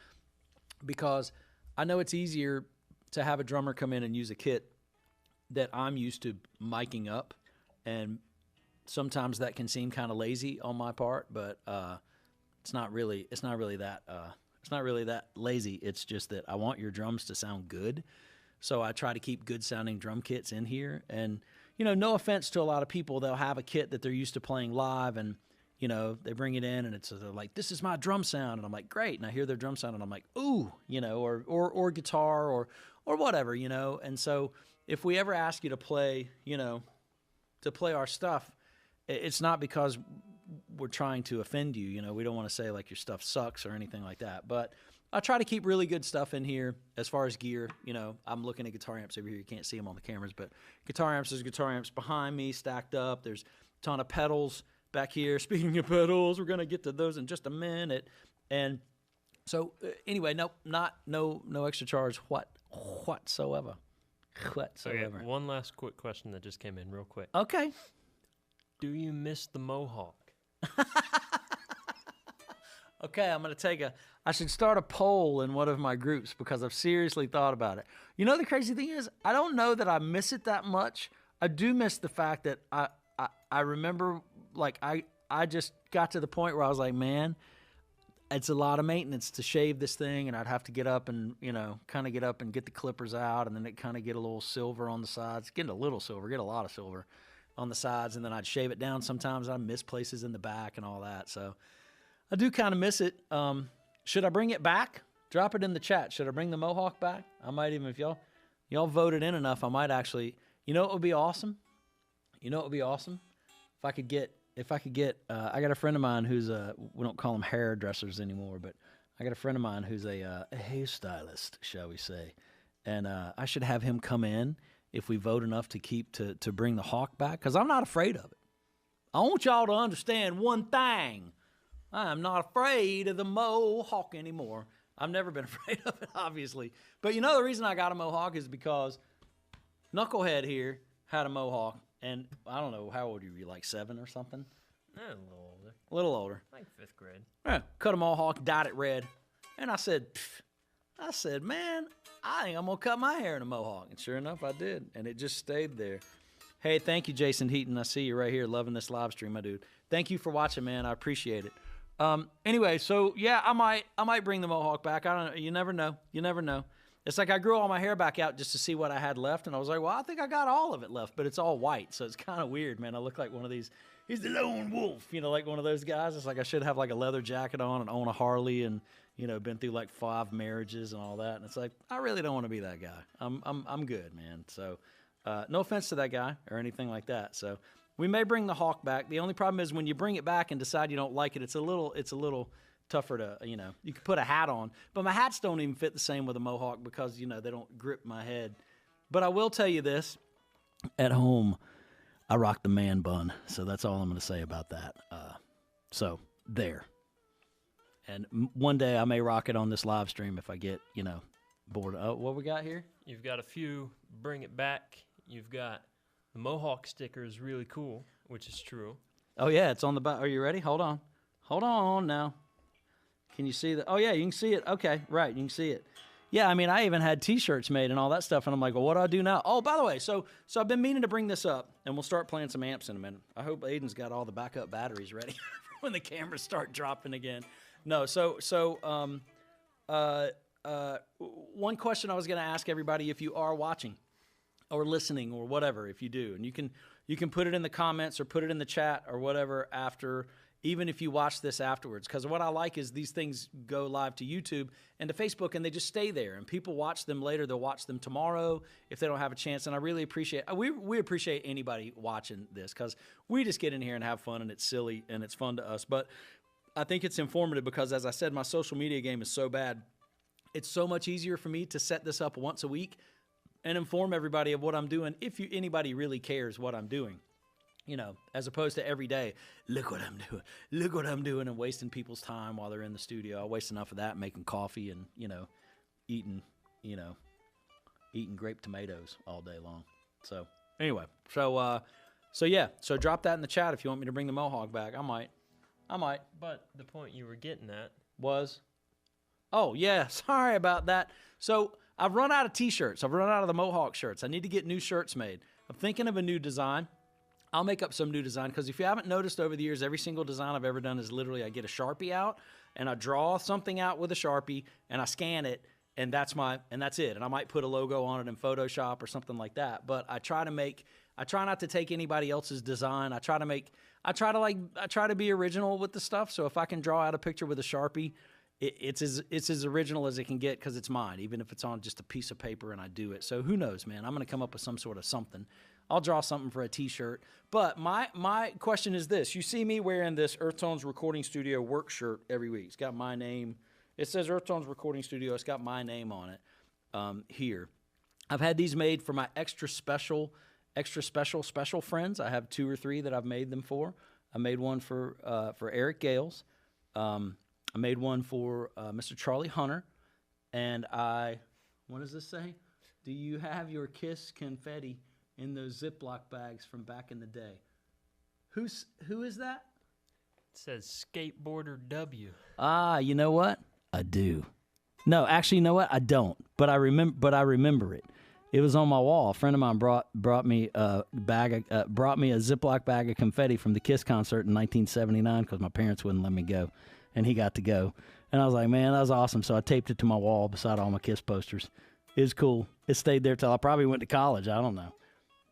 because I know it's easier to have a drummer come in and use a kit that I'm used to miking up, and sometimes that can seem kind of lazy on my part, but it's not really that lazy. It's just that I want your drums to sound good, so I try to keep good sounding drum kits in here. And no offense to a lot of people, they'll have a kit that they're used to playing live, and they bring it in, and they're like, "This is my drum sound," and I'm like, "Great!" And I hear their drum sound, and I'm like, "Ooh," or guitar, or whatever, And so if we ever ask you to play, to play our stuff, it's not because we're trying to offend you. We don't want to say like your stuff sucks or anything like that. But I try to keep really good stuff in here as far as gear. I'm looking at guitar amps over here. You can't see them on the cameras, but there's guitar amps behind me stacked up. There's a ton of pedals back here. Speaking of pedals, we're going to get to those in just a minute. And so anyway, no extra charge whatsoever. Okay, one last quick question that just came in real quick. Okay. Do you miss the Mohawk? Okay, I should start a poll in one of my groups because I've seriously thought about it. The crazy thing is, I don't know that I miss it that much. I do miss the fact that I remember, like, I just got to the point where I was like, man, it's a lot of maintenance to shave this thing, and I'd have to get up and, kind of get up and get the clippers out, and then it kind of get a little silver on the sides. Get a little silver, get a lot of silver on the sides, and then I'd shave it down sometimes. I'd miss places in the back and all that, so I do kind of miss it. Should I bring it back? Drop it in the chat. Should I bring the Mohawk back? I might even, if y'all voted in enough, I might actually. It would be awesome? It would be awesome? If I could get, I got a friend of mine who's we don't call them hairdressers anymore, but I got a friend of mine who's a hairstylist, shall we say, and I should have him come in if we vote enough to bring the Hawk back, because I'm not afraid of it. I want y'all to understand one thing. I am not afraid of the Mohawk anymore. I've never been afraid of it, obviously. But the reason I got a Mohawk is because Knucklehead here had a Mohawk, and I don't know, how old are you, like 7 or something? A little older. A little older. Like 5th grade. Yeah, cut a Mohawk, dyed it red. And I said, man, I think I'm going to cut my hair in a Mohawk. And sure enough, I did. And it just stayed there. Hey, thank you, Jason Heaton. I see you right here loving this live stream, my dude. Thank you for watching, man. I appreciate it. Anyway, so yeah, I might bring the Mohawk back. I don't know. You never know. It's like I grew all my hair back out just to see what I had left, and I was like, well, I think I got all of it left, but it's all white, so it's kind of weird, man. I look like one of these. He's the lone wolf, like one of those guys. It's like I should have like a leather jacket on and own a Harley, and been through like 5 marriages and all that. And it's like I really don't want to be that guy. I'm good, man. So no offense to that guy or anything like that. So we may bring the Hawk back. The only problem is when you bring it back and decide you don't like it, it's a little tougher to, you can put a hat on. But my hats don't even fit the same with a Mohawk because, they don't grip my head. But I will tell you this. At home, I rock the man bun. So that's all I'm going to say about that. So there. And one day I may rock it on this live stream if I get, bored. Oh, what we got here? You've got a few bring it back. You've got the Mohawk sticker is really cool, which is true. Oh, yeah, it's on the back. Are you ready? Hold on now. Can you see that? Oh, yeah, you can see it. Okay, right, you can see it. Yeah, I mean, I even had T-shirts made and all that stuff, and I'm like, well, what do I do now? Oh, by the way, so I've been meaning to bring this up, and we'll start playing some amps in a minute. I hope Aiden's got all the backup batteries ready when the cameras start dropping again. No, one question I was going to ask everybody, if you are watching or listening or whatever, if you do, and you can put it in the comments or put it in the chat or whatever after, even if you watch this afterwards, because what I like is these things go live to YouTube and to Facebook, and they just stay there, and people watch them later. They'll watch them tomorrow if they don't have a chance, and I really appreciate we appreciate anybody watching this, because we just get in here and have fun, and it's silly and it's fun to us. But I think it's informative because, as I said, my social media game is so bad. It's so much easier for me to set this up once a week and inform everybody of what I'm doing if anybody really cares what I'm doing. You know, as opposed to every day, look what I'm doing, look what I'm doing, and wasting people's time while they're in the studio. I waste enough of that making coffee and, you know, eating grape tomatoes all day long. So anyway, so yeah, so drop that in the chat if you want me to bring the Mohawk back. I might. But the point you were getting at was, oh yeah, sorry about that. So I've run out of T-shirts. I've run out of the Mohawk shirts. I need to get new shirts made. I'm thinking of a new design. I'll make up some new design, because if you haven't noticed over the years, every single design I've ever done is literally I get a Sharpie out and I draw something out with a Sharpie and I scan it, and that's it. And I might put a logo on it in Photoshop or something like that. But I try not to take anybody else's design. I try to be original with the stuff. So if I can draw out a picture with a Sharpie, it's as original as it can get, because it's mine, even if it's on just a piece of paper and I do it. So who knows, man? I'm going to come up with some sort of something. I'll draw something for a T-shirt. But my question is this. You see me wearing this Earthtones Recording Studio work shirt every week. It's got my name. It says Earthtones Recording Studio. It's got my name on it here. I've had these made for my extra special friends. I have 2 or 3 that I've made them for. I made one for Eric Gales. I made one for Mr. Charlie Hunter. And what does this say? Do you have your Kiss confetti in those Ziploc bags from back in the day? Who is that? It says Skateboarder W. You know what? I do. No, actually, you know what? I don't. But I remember it. It was on my wall. A friend of mine brought me a Ziploc bag of confetti from the Kiss concert in 1979, because my parents wouldn't let me go, and he got to go. And I was like, man, that was awesome. So I taped it to my wall beside all my Kiss posters. It was cool. It stayed there till I probably went to college. I don't know.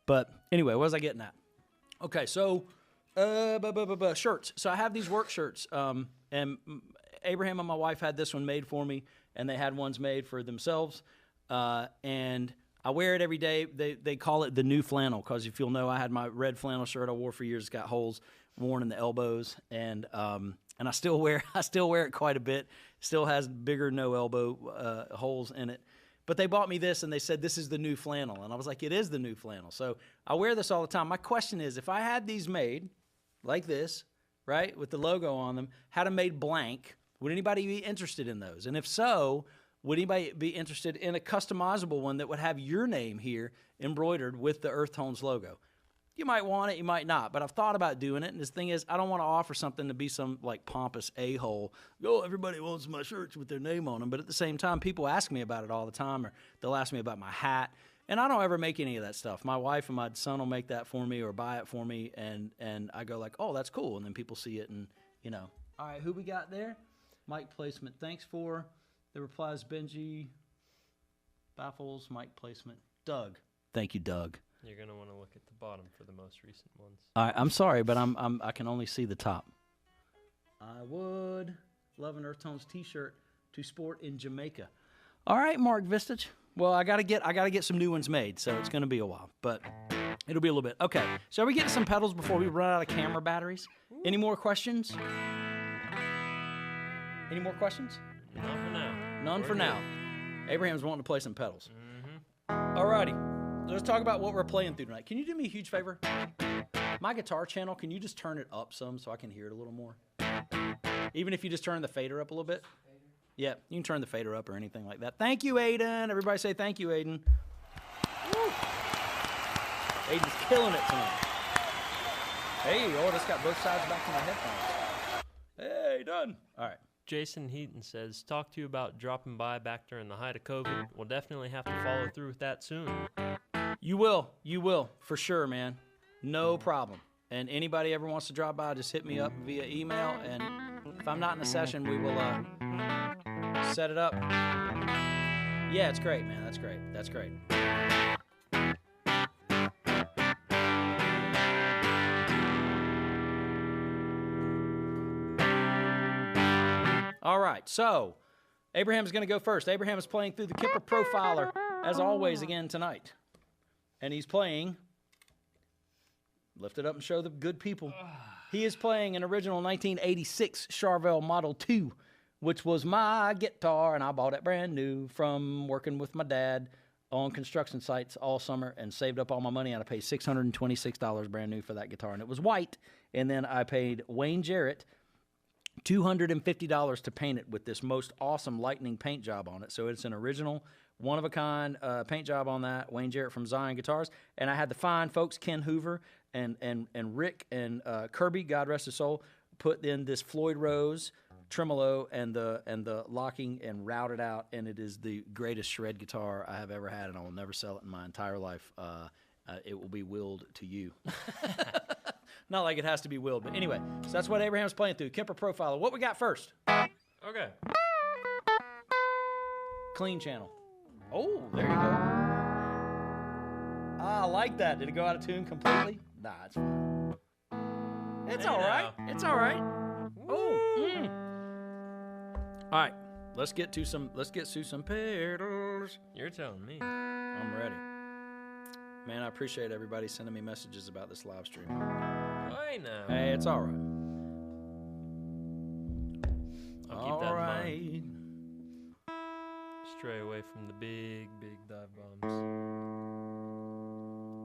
But anyway, what was I getting at? Okay, so shirts. So I have these work shirts, and Abraham and my wife had this one made for me, and they had ones made for themselves, and I wear it every day. They call it the new flannel, because if you'll know, I had my red flannel shirt I wore for years. It's got holes worn in the elbows, and I still wear it quite a bit. Still has bigger no elbow holes in it. But they bought me this, and they said, this is the new flannel. And I was like, it is the new flannel. So I wear this all the time. My question is, if I had these made like this, right, with the logo on them, had them made blank, would anybody be interested in those? And if so, would anybody be interested in a customizable one that would have your name here embroidered with the Earthtones logo? You might want it, you might not, but I've thought about doing it, and the thing is, I don't want to offer something to be some, like, pompous a-hole. Oh, everybody wants my shirts with their name on them, but at the same time, people ask me about it all the time, or they'll ask me about my hat, and I don't ever make any of that stuff. My wife and my son will make that for me or buy it for me, and I go like, oh, that's cool, and then people see it, and, you know. All right, who we got there? Mic placement, thanks for the replies, Benji, Baffles, mic placement, Doug. Thank you, Doug. You're gonna want to look at the bottom for the most recent ones. All right, I'm sorry, but I can only see the top. I would love an Earthtones T-shirt to sport in Jamaica. All right, Mark Vistage. Well, I gotta get some new ones made, so it's gonna be a while, but it'll be a little bit. Okay, shall we get some pedals before we run out of camera batteries? Any more questions? Any more questions? None for now. None for now. Abraham's wanting to play some pedals. Mm-hmm. All righty. Let's talk about what we're playing through tonight. Can you do me a huge favor? My guitar channel, can you just turn it up some so I can hear it a little more? Even if you just turn the fader up a little bit? Yeah, you can turn the fader up or anything like that. Thank you, Aiden. Everybody say thank you, Aiden. Woo. Aiden's killing it tonight. Hey, oh, that's got both sides back to my headphones. Hey, done. All right. Jason Heaton says, talk to you about dropping by back during the height of COVID. We'll definitely have to follow through with that soon. You will, for sure, man. No problem. And anybody ever wants to drop by, just hit me up via email, and if I'm not in a session, we will set it up. Yeah, it's great, man. That's great. That's great. All right, so Abraham's going to go first. Abraham is playing through the Kipper Profiler, as always, again tonight. And he's playing, lift it up and show the good people. He is playing an original 1986 Charvel Model 2, which was my guitar, and I bought it brand new from working with my dad on construction sites all summer and saved up all my money, and I paid $626 brand new for that guitar, and it was white. And then I paid Wayne Jarrett $250 to paint it with this most awesome lightning paint job on it. So it's an original, one-of-a-kind paint job on that, Wayne Jarrett from Zion Guitars. And I had the fine folks, Ken Hoover and Rick and Kirby, God rest his soul, put in this Floyd Rose tremolo and the locking and routed out, and it is the greatest shred guitar I have ever had, and I will never sell it in my entire life. It will be willed to you. Not like it has to be willed, but anyway, so that's what Abraham's playing through. Kemper Profiler. What we got first? Okay. Clean channel. Oh, there you go. Ah, I like that. Did it go out of tune completely? Nah, it's fine. It's all right. It's all right. Oh. All right. Let's get to some pedals. You're telling me. I'm ready. Man, I appreciate everybody sending me messages about this live stream. Hey now. Hey, it's all right. I'll keep that in mind. Stray away from the big dive bombs.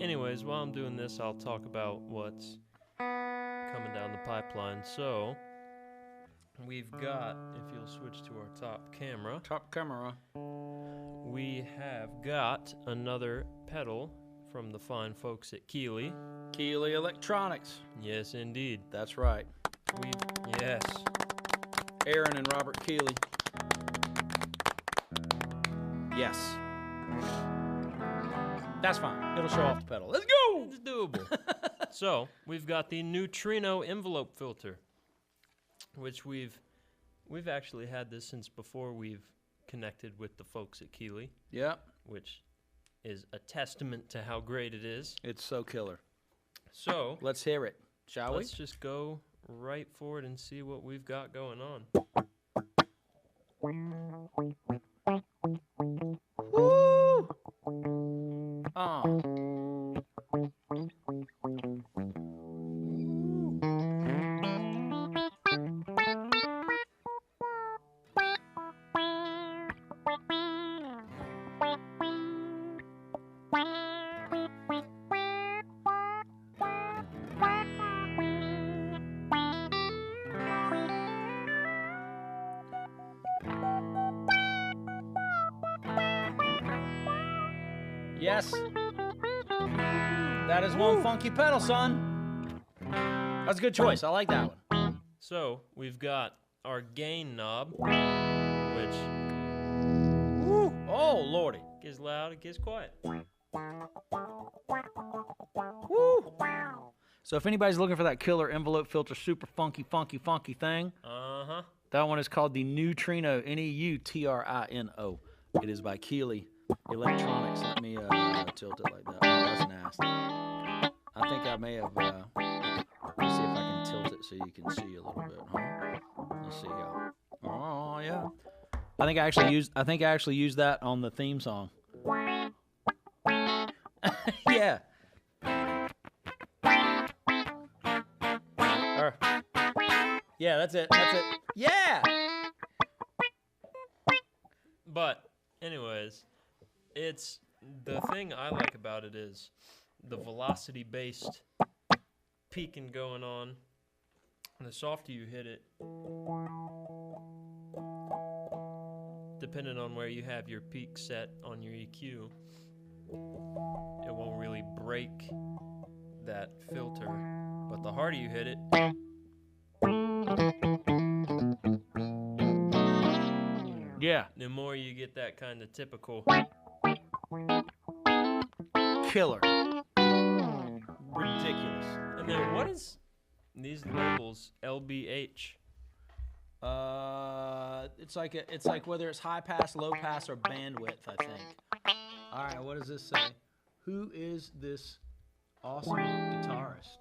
Anyways, while I'm doing this, I'll talk about what's coming down the pipeline. So, we've got, if you'll switch to our top camera. Top camera. We have got another pedal from the fine folks at Keeley. Keeley Electronics. Yes, indeed. That's right. Yes. Aaron and Robert Keeley. Yes. That's fine. It'll show off the pedal. Let's go! It's doable. So, we've got the Neutrino envelope filter, which we've actually had this since before we've connected with the folks at Keeley. Yep. Which is a testament to how great it is. It's so killer. So, let's hear it, shall we? Let's just go right for it and see what we've got going on. Woo! Yes. That is one funky pedal, son. That's a good choice. I like that one. So, we've got our gain knob, which... Woo. Oh, lordy. It gets loud, it gets quiet. Woo. So if anybody's looking for that killer envelope filter, super funky thing, that one is called the Neutrino, Neutrino. It is by Keeley Electronics. Let me tilt it like that. Oh, that's nasty. I think I may have. Let's see if I can tilt it so you can see a little bit. Huh? Let's see how. Oh yeah. I think I actually used that on the theme song. Yeah. Yeah, that's it. That's it. Yeah. But, anyways, it's the thing I like about it is the velocity-based peaking going on. And the softer you hit it, depending on where you have your peak set on your EQ, it won't really break that filter. But the harder you hit it, yeah, the more you get that kind of typical killer. Ridiculous. And then what is these labels? LBH. It's like whether it's high pass, low pass, or bandwidth, I think. All right, what does this say? Who is this awesome guitarist?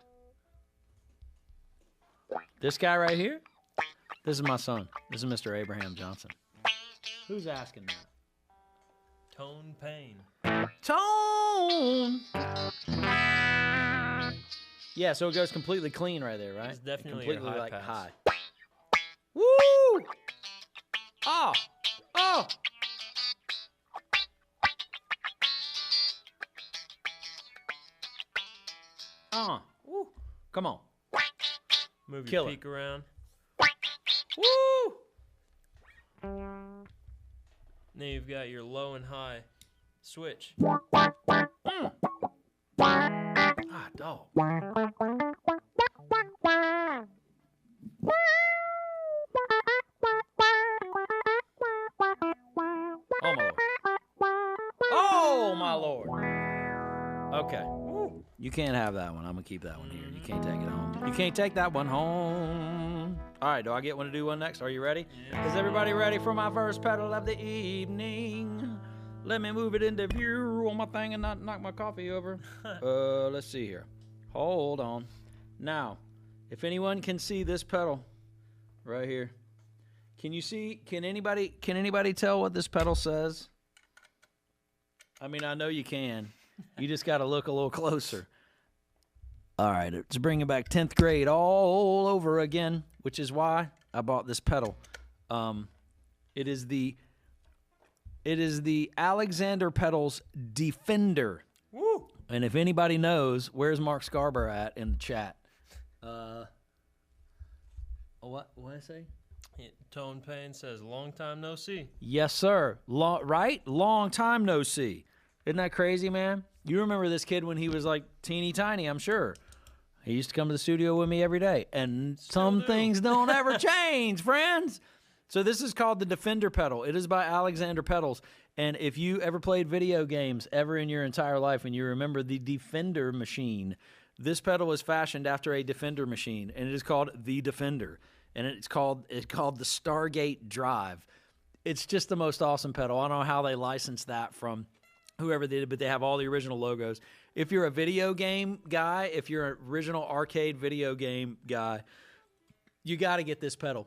This guy right here? This is my son. This is Mr. Abraham Johnson. Who's asking that? Tone Pain. Tone! Yeah, so it goes completely clean right there, right? It's definitely completely a high like pass. high. Woo! Oh! Oh! Come on. Move Kill your it. peak around. Woo! Then you've got your low and high switch. Ah, dog. Oh, my Lord. Okay. You can't have that one. I'm going to keep that one here. You can't take it home. You can't take that one home. All right, do I get one to do one next? Are you ready? Yeah. Is everybody ready for my first pedal of the evening? Let me move it into view on my thing and not knock my coffee over. Let's see here. Hold on. Now, if anyone can see this pedal right here, can you see? Can anybody tell what this pedal says? I mean, I know you can. You just got to look a little closer. All right, it's bringing back 10th grade all over again, which is why I bought this pedal. It is the Alexander Pedals Defender. Woo! And if anybody knows, where's Mark Scarborough at in the chat? What did I say? Tone Payne says, long time no see. Yes, sir. Right? Long time no see. Isn't that crazy, man? You remember this kid when he was like teeny tiny, I'm sure. He used to come to the studio with me every day. And some things don't ever change, friends. So this is called the Defender pedal. It is by Alexander Pedals. And if you ever played video games ever in your entire life and you remember the Defender machine, this pedal was fashioned after a Defender machine, and it is called the Defender. And it's called the Stargate Drive. It's just the most awesome pedal. I don't know how they licensed that from whoever they did, but they have all the original logos. If you're a video game guy, if you're an original arcade video game guy, you got to get this pedal.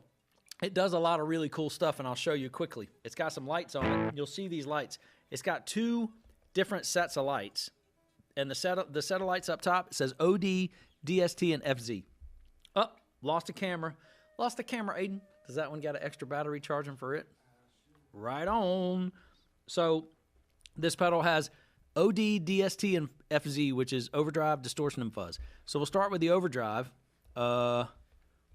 It does a lot of really cool stuff, and I'll show you quickly. It's got some lights on it. You'll see these lights. It's got two different sets of lights, and the set of lights up top, it says OD, DST, and FZ. Oh, lost a camera. Lost the camera, Aiden. Does that one got an extra battery charging for it? Right on. So this pedal has OD, DST, and FZ, which is overdrive, distortion, and fuzz. So we'll start with the overdrive. Let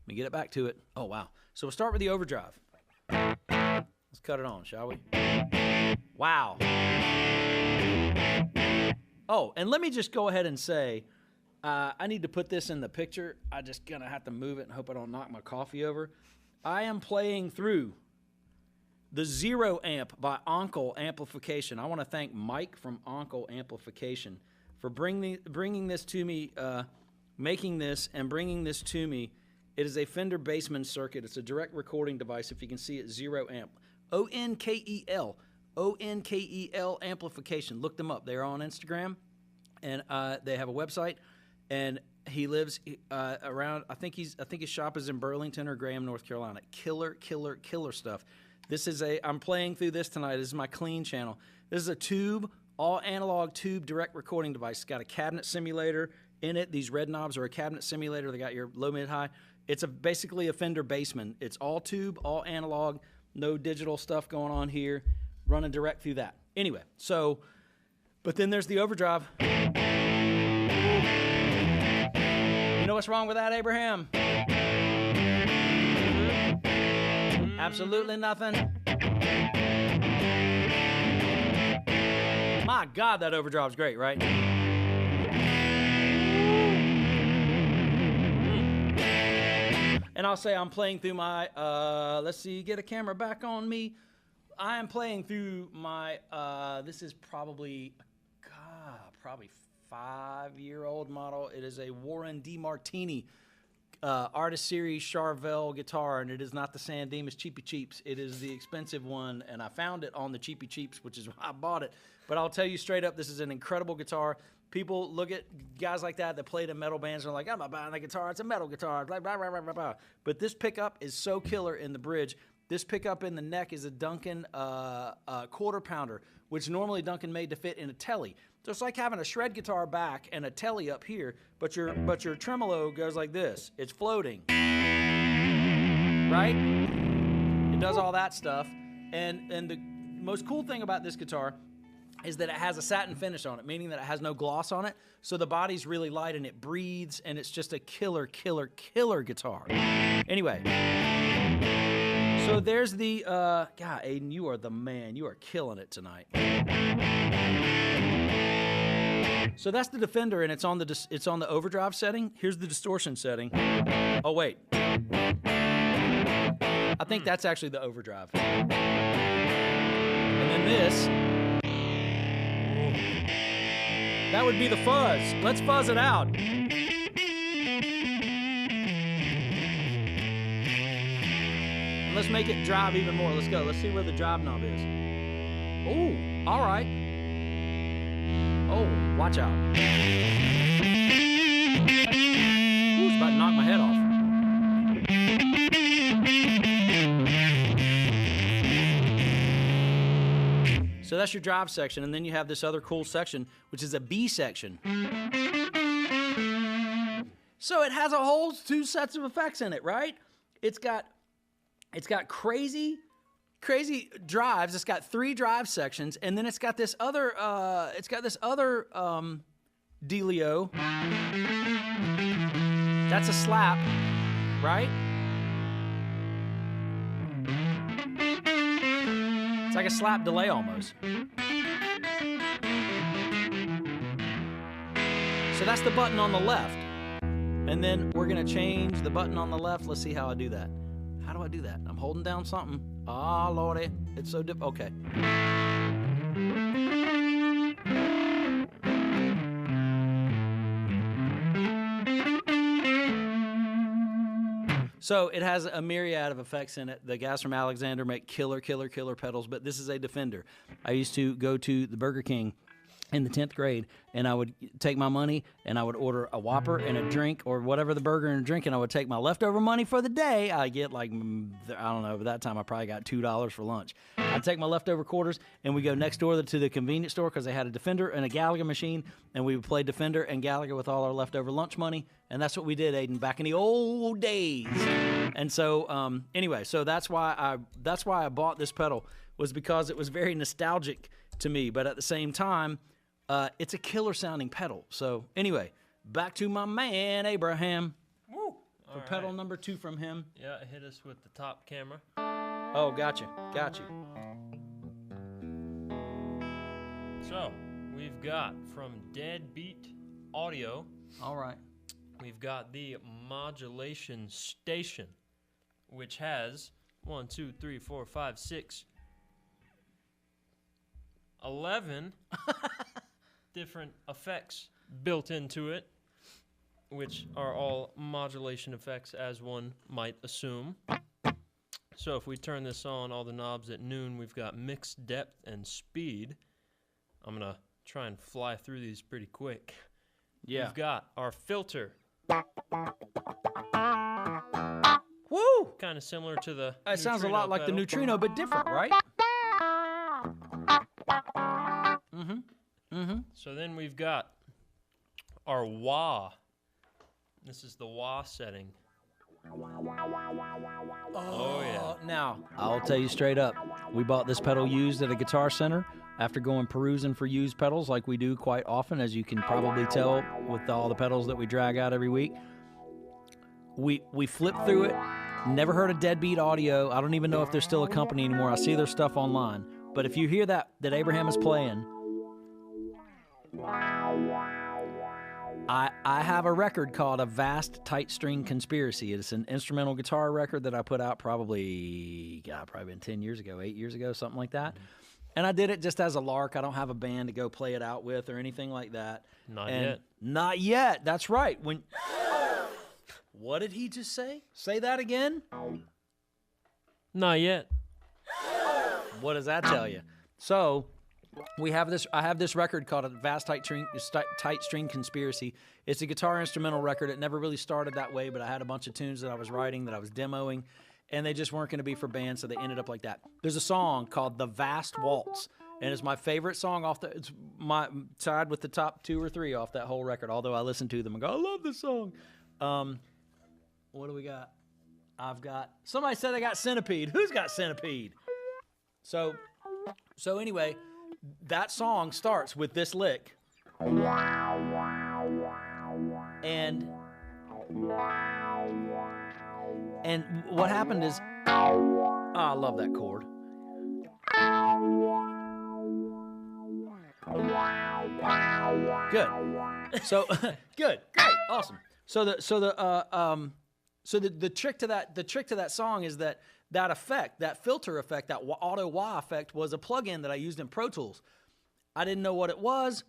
me get it back to it. Oh, wow. So we'll start with the overdrive. Let's cut it on, shall we? Wow. Oh, and let me just go ahead and say, I need to put this in the picture. I just gonna have to move it and hope I don't knock my coffee over. I am playing through the 0 amp by Onkel Amplification. I want to thank Mike from Onkel Amplification for bringing this to me, making this and bringing this to me. It is a Fender Bassman circuit. It's a direct recording device. If you can see it, 0 amp. ONKEL. ONKEL Amplification. Look them up. They're on Instagram, and they have a website. And he lives around. I think his shop is in Burlington or Graham, North Carolina. Killer stuff. This is I'm playing through this tonight. This is my clean channel. This is a tube, all analog tube direct recording device. It's got a cabinet simulator in it. These red knobs are a cabinet simulator. They got your low, mid, high. It's basically a Fender Bassman. It's all tube, all analog, no digital stuff going on here, running direct through that. Anyway, so, but then there's the overdrive. You know what's wrong with that, Abraham? Absolutely nothing. My God, that overdrive's great, right? And I'll say I'm playing through my, let's see, get a camera back on me. I am playing through my, this is probably 5-year-old model. It is a Warren DeMartini Artist Series Charvel guitar, and it is not the San Dimas Cheapy Cheaps. It is the expensive one, and I found it on the Cheapy Cheaps, which is why I bought it. But I'll tell you straight up, this is an incredible guitar. People look at guys like that played in metal bands and are like, I'm not buying that guitar. It's a metal guitar. Blah, blah, blah, blah, blah. But this pickup is so killer in the bridge. This pickup in the neck is a Duncan quarter pounder, which normally Duncan made to fit in a telly. So it's like having a shred guitar back and a telly up here, but your tremolo goes like this. It's floating, right? It does all that stuff. And the most cool thing about this guitar, is that it has a satin finish on it, meaning that it has no gloss on it. So the body's really light and it breathes, and it's just a killer, killer, killer guitar. Anyway, so there's the, God, Aiden, you are the man. You are killing it tonight. So that's the Defender, and it's on the overdrive setting. Here's the distortion setting. Oh, wait. I think that's actually the overdrive. And then this. That would be the fuzz. Let's fuzz it out. Let's make it drive even more. Let's go. Let's see where the drive knob is. Oh, all right. Oh, watch out. Ooh, it's about to knock my head off. So that's your drive section, and then you have this other cool section, which is a B section. So it has a whole 2 sets of effects in it, right? It's got crazy drives. It's got 3 drive sections, and then it's got this other dealio. That's a slap, right? It's like a slap delay almost. So that's the button on the left. And then we're gonna change the button on the left. Let's see how I do that. How do I do that? I'm holding down something. Ah, Lordy, it's so okay. So it has a myriad of effects in it. The guys from Alexander make killer, killer, killer pedals, but this is a Defender. I used to go to the Burger King in the 10th grade, and I would take my money, and I would order a Whopper and a drink, or whatever the burger and a drink, and I would take my leftover money for the day. I get like, I don't know, by that time I probably got $2 for lunch. I'd take my leftover quarters, and we go next door to the convenience store because they had a Defender and a Gallagher machine, and we would play Defender and Gallagher with all our leftover lunch money, and that's what we did, Aiden, back in the old days. And so, anyway, so that's why I bought this pedal, was because it was very nostalgic to me, but at the same time, it's a killer sounding pedal. So anyway, back to my man Abraham. Woo! For pedal number 2 from him. Yeah, hit us with the top camera. Oh, gotcha. So, we've got from Deadbeat Audio. All right. We've got the Modulation Station, which has 1, 2, 3, 4, 5, 6, 11 different effects built into it, which are all modulation effects, as one might assume. So if we turn this on, all the knobs at noon, we've got mix, depth, and speed. I'm going to try and fly through these pretty quick. Yeah. We've got our filter. Woo! Kind of similar to the It sounds a lot like pedal. the Neutrino, but different, right? So then we've got our wah. This is the wah setting. Oh yeah. Now, I'll tell you straight up, we bought this pedal used at a Guitar Center after going perusing for used pedals like we do quite often, as you can probably tell with all the pedals that we drag out every week. We flipped through it, never heard of Deadbeat Audio. I don't even know if they're still a company anymore. I see their stuff online. But if you hear that Abraham is playing, I have a record called A Vast Tight String Conspiracy. It's an instrumental guitar record that I put out probably been 10 years ago, 8 years ago, something like that. And I did it just as a lark. I don't have a band to go play it out with or anything like that. Not yet. Not yet. That's right. What did he just say? Say that again? Not yet. What does that tell you? So, we have this. I have this record called A Vast Tight String Conspiracy. It's a guitar instrumental record. It never really started that way, but I had a bunch of tunes that I was writing, that I was demoing, and they just weren't going to be for bands, so they ended up like that. There's a song called The Vast Waltz, and it's my favorite song it's my tied with the top 2 or 3 off that whole record, although I listen to them and go, I love this song. What do we got? Somebody said I got Centipede. Who's got Centipede? So anyway, that song starts with this lick. And what happened is, I love that chord. Good. So good, great, awesome. So the trick to that song is that effect, that filter effect, that auto wah effect was a plugin that I used in Pro Tools. I didn't know what it was.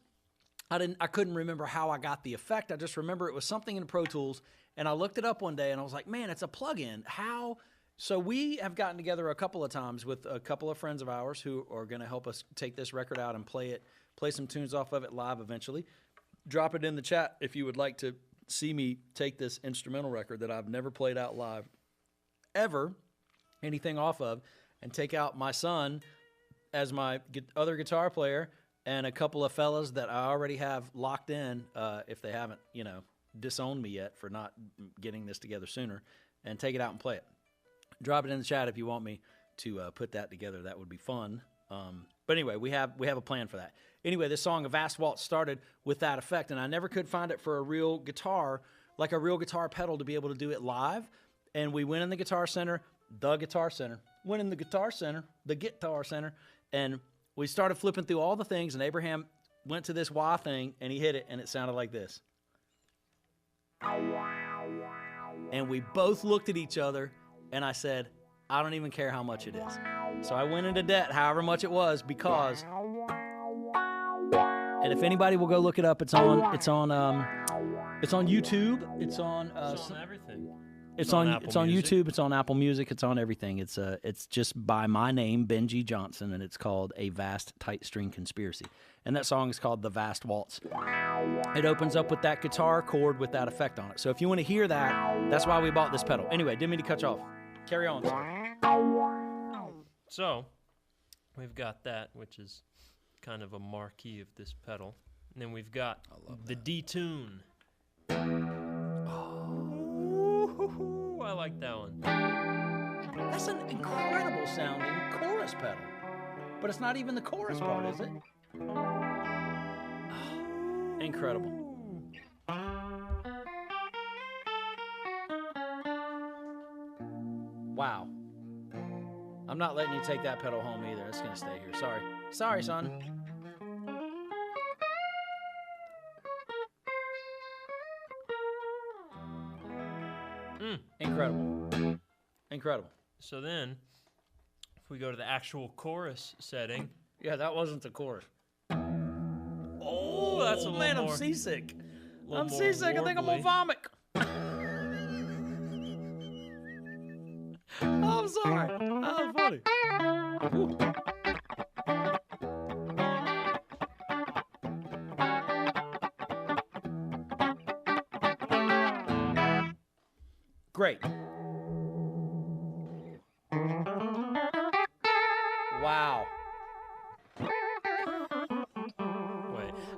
I couldn't remember how I got the effect. I just remember it was something in Pro Tools, and I looked it up one day and I was like, man, it's a plugin. How? So we have gotten together a couple of times with a couple of friends of ours who are going to help us take this record out and play some tunes off of it live eventually. Drop it in the chat if you would like to see me take this instrumental record that I've never played out live ever, anything off of, and take out my son as my other guitar player and a couple of fellas that I already have locked in, if they haven't, disowned me yet for not getting this together sooner, and take it out and play it. Drop it in the chat if you want me to put that together. That would be fun. But anyway, we have a plan for that. Anyway, this song, A Vast Waltz, started with that effect, and I never could find it for a real guitar, like a real guitar pedal to be able to do it live. And we went in the Guitar Center, and we started flipping through all the things, and Abraham went to this wah thing, and he hit it, and it sounded like this. And we both looked at each other, and I said, I don't even care how much it is. So I went into debt, however much it was, because, and if anybody will go look it up, it's on YouTube, it's on everything. It's on YouTube, it's on Apple Music, it's on everything. It's just by my name, Benji Johnson, and it's called A Vast Tight String Conspiracy. And that song is called The Vast Waltz. It opens up with that guitar chord with that effect on it. So if you want to hear that, that's why we bought this pedal. Anyway, didn't mean to cut you off. Carry on. So, we've got that, which is kind of a marquee of this pedal. And then we've got the D-Tune. Oh, I like that one. That's an incredible sounding chorus pedal. But it's not even the chorus part, is it? Oh, incredible. Wow. I'm not letting you take that pedal home either. It's going to stay here. Sorry. Sorry, son. Incredible. Incredible. So then, if we go to the actual chorus setting. Yeah, that wasn't the chorus. Oh, that's a man, I'm seasick. I'm seasick. I think I'm going to vomit. I'm sorry. That was funny. Whew. Great. Wow. Wait.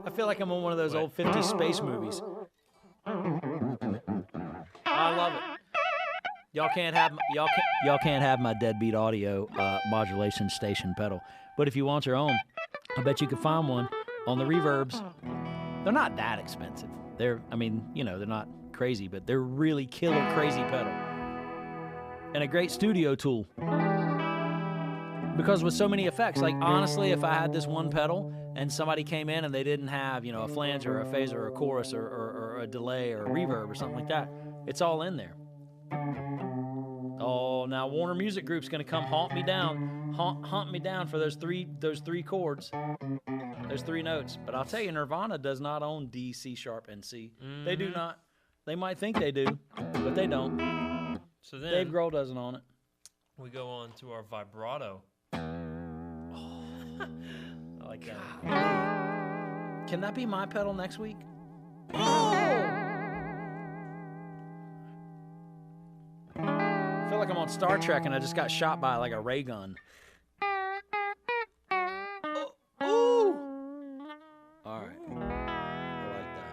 I feel like I'm on one of those old 50s space movies. I love it. Y'all can't have my deadbeat audio modulation station pedal. But if you want your own, I bet you could find one on the Reverbs. They're not that expensive. They're not crazy, but they're really killer crazy pedal. And a great studio tool. Because with so many effects, like honestly, if I had this one pedal and somebody came in and they didn't have, a flanger or a phaser or a chorus or a delay or a reverb or something like that, it's all in there. Oh, now Warner Music Group's going to come hunt me down for those three chords, those three notes. But I'll tell you, Nirvana does not own D, C sharp, and C. Mm-hmm. They do not. They might think they do, but they don't. So then Dave Grohl doesn't own it. We go on to our vibrato. Oh, I like that. Can that be my pedal next week? Oh! I feel like I'm on Star Trek and I just got shot by like a ray gun. Oh, ooh! All right. I like that.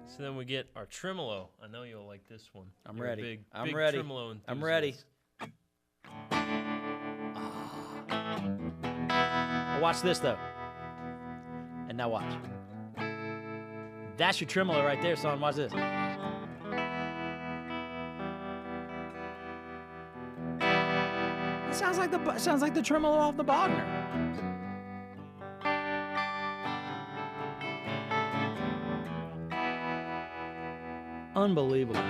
So then we get our tremolo. I know you'll like this one. I'm You're ready. A big tremolo enthusiast. I'm ready. Watch this though. And now watch. That's your tremolo right there, son. Watch this. It sounds like the tremolo off the Bogner. Unbelievable.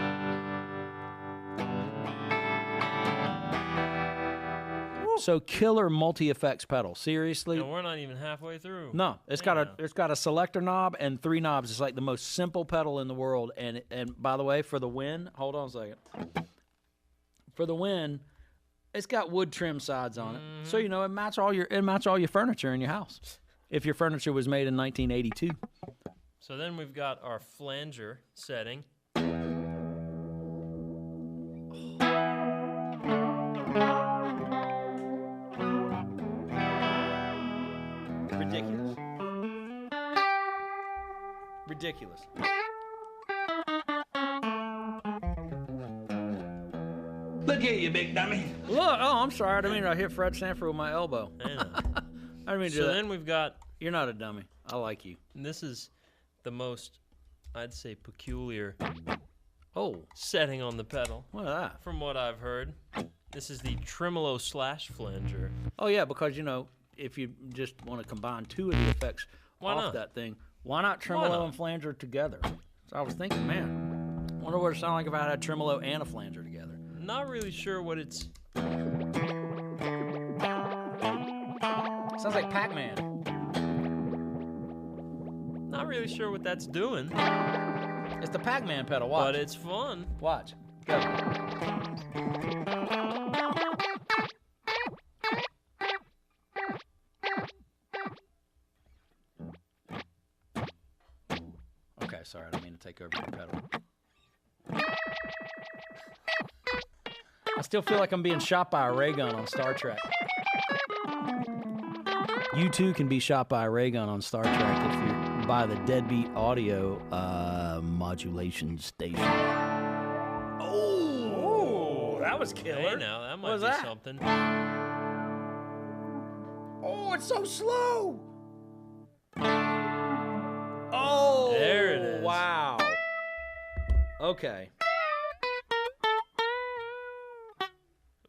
So killer multi-effects pedal. Seriously. And we're not even halfway through. No, it's got a selector knob and 3 knobs. It's like the most simple pedal in the world. And by the way, for the win, hold on a second. For the win, it's got wood trim sides on it, so you know it match all your furniture in your house. If your furniture was made in 1982. So then we've got our flanger setting. Ridiculous. Ridiculous. Look here, you big dummy. Look, oh, I'm sorry. I didn't mean to hit Fred Sanford with my elbow. I know. I didn't mean to do So that. then we've got, You're not a dummy. I like you. and this is the most, I'd say, peculiar Oh, setting on the pedal. what is that? From what I've heard, this is the tremolo slash flanger. Oh, yeah, because, you know, if you just want to combine 2 of the effects Why off not? that thing, why not tremolo not? and flanger together? So I was thinking, man, I wonder what it sound like if I had tremolo and a flanger together. Not really sure what it's. Sounds like Pac-Man. Not really sure what that's doing, It's the Pac-Man pedal. Watch. but it's fun. Watch. Go. Okay, sorry, I don't mean to take over your pedal. I still feel like I'm being shot by a ray gun on Star Trek. You too can be shot by a ray gun on Star Trek if you're by the Deadbeat Audio modulation station. Oh, that was killer. Hey, now that What might was be that? something. Oh, it's so slow. Oh, There it is. Wow. Okay.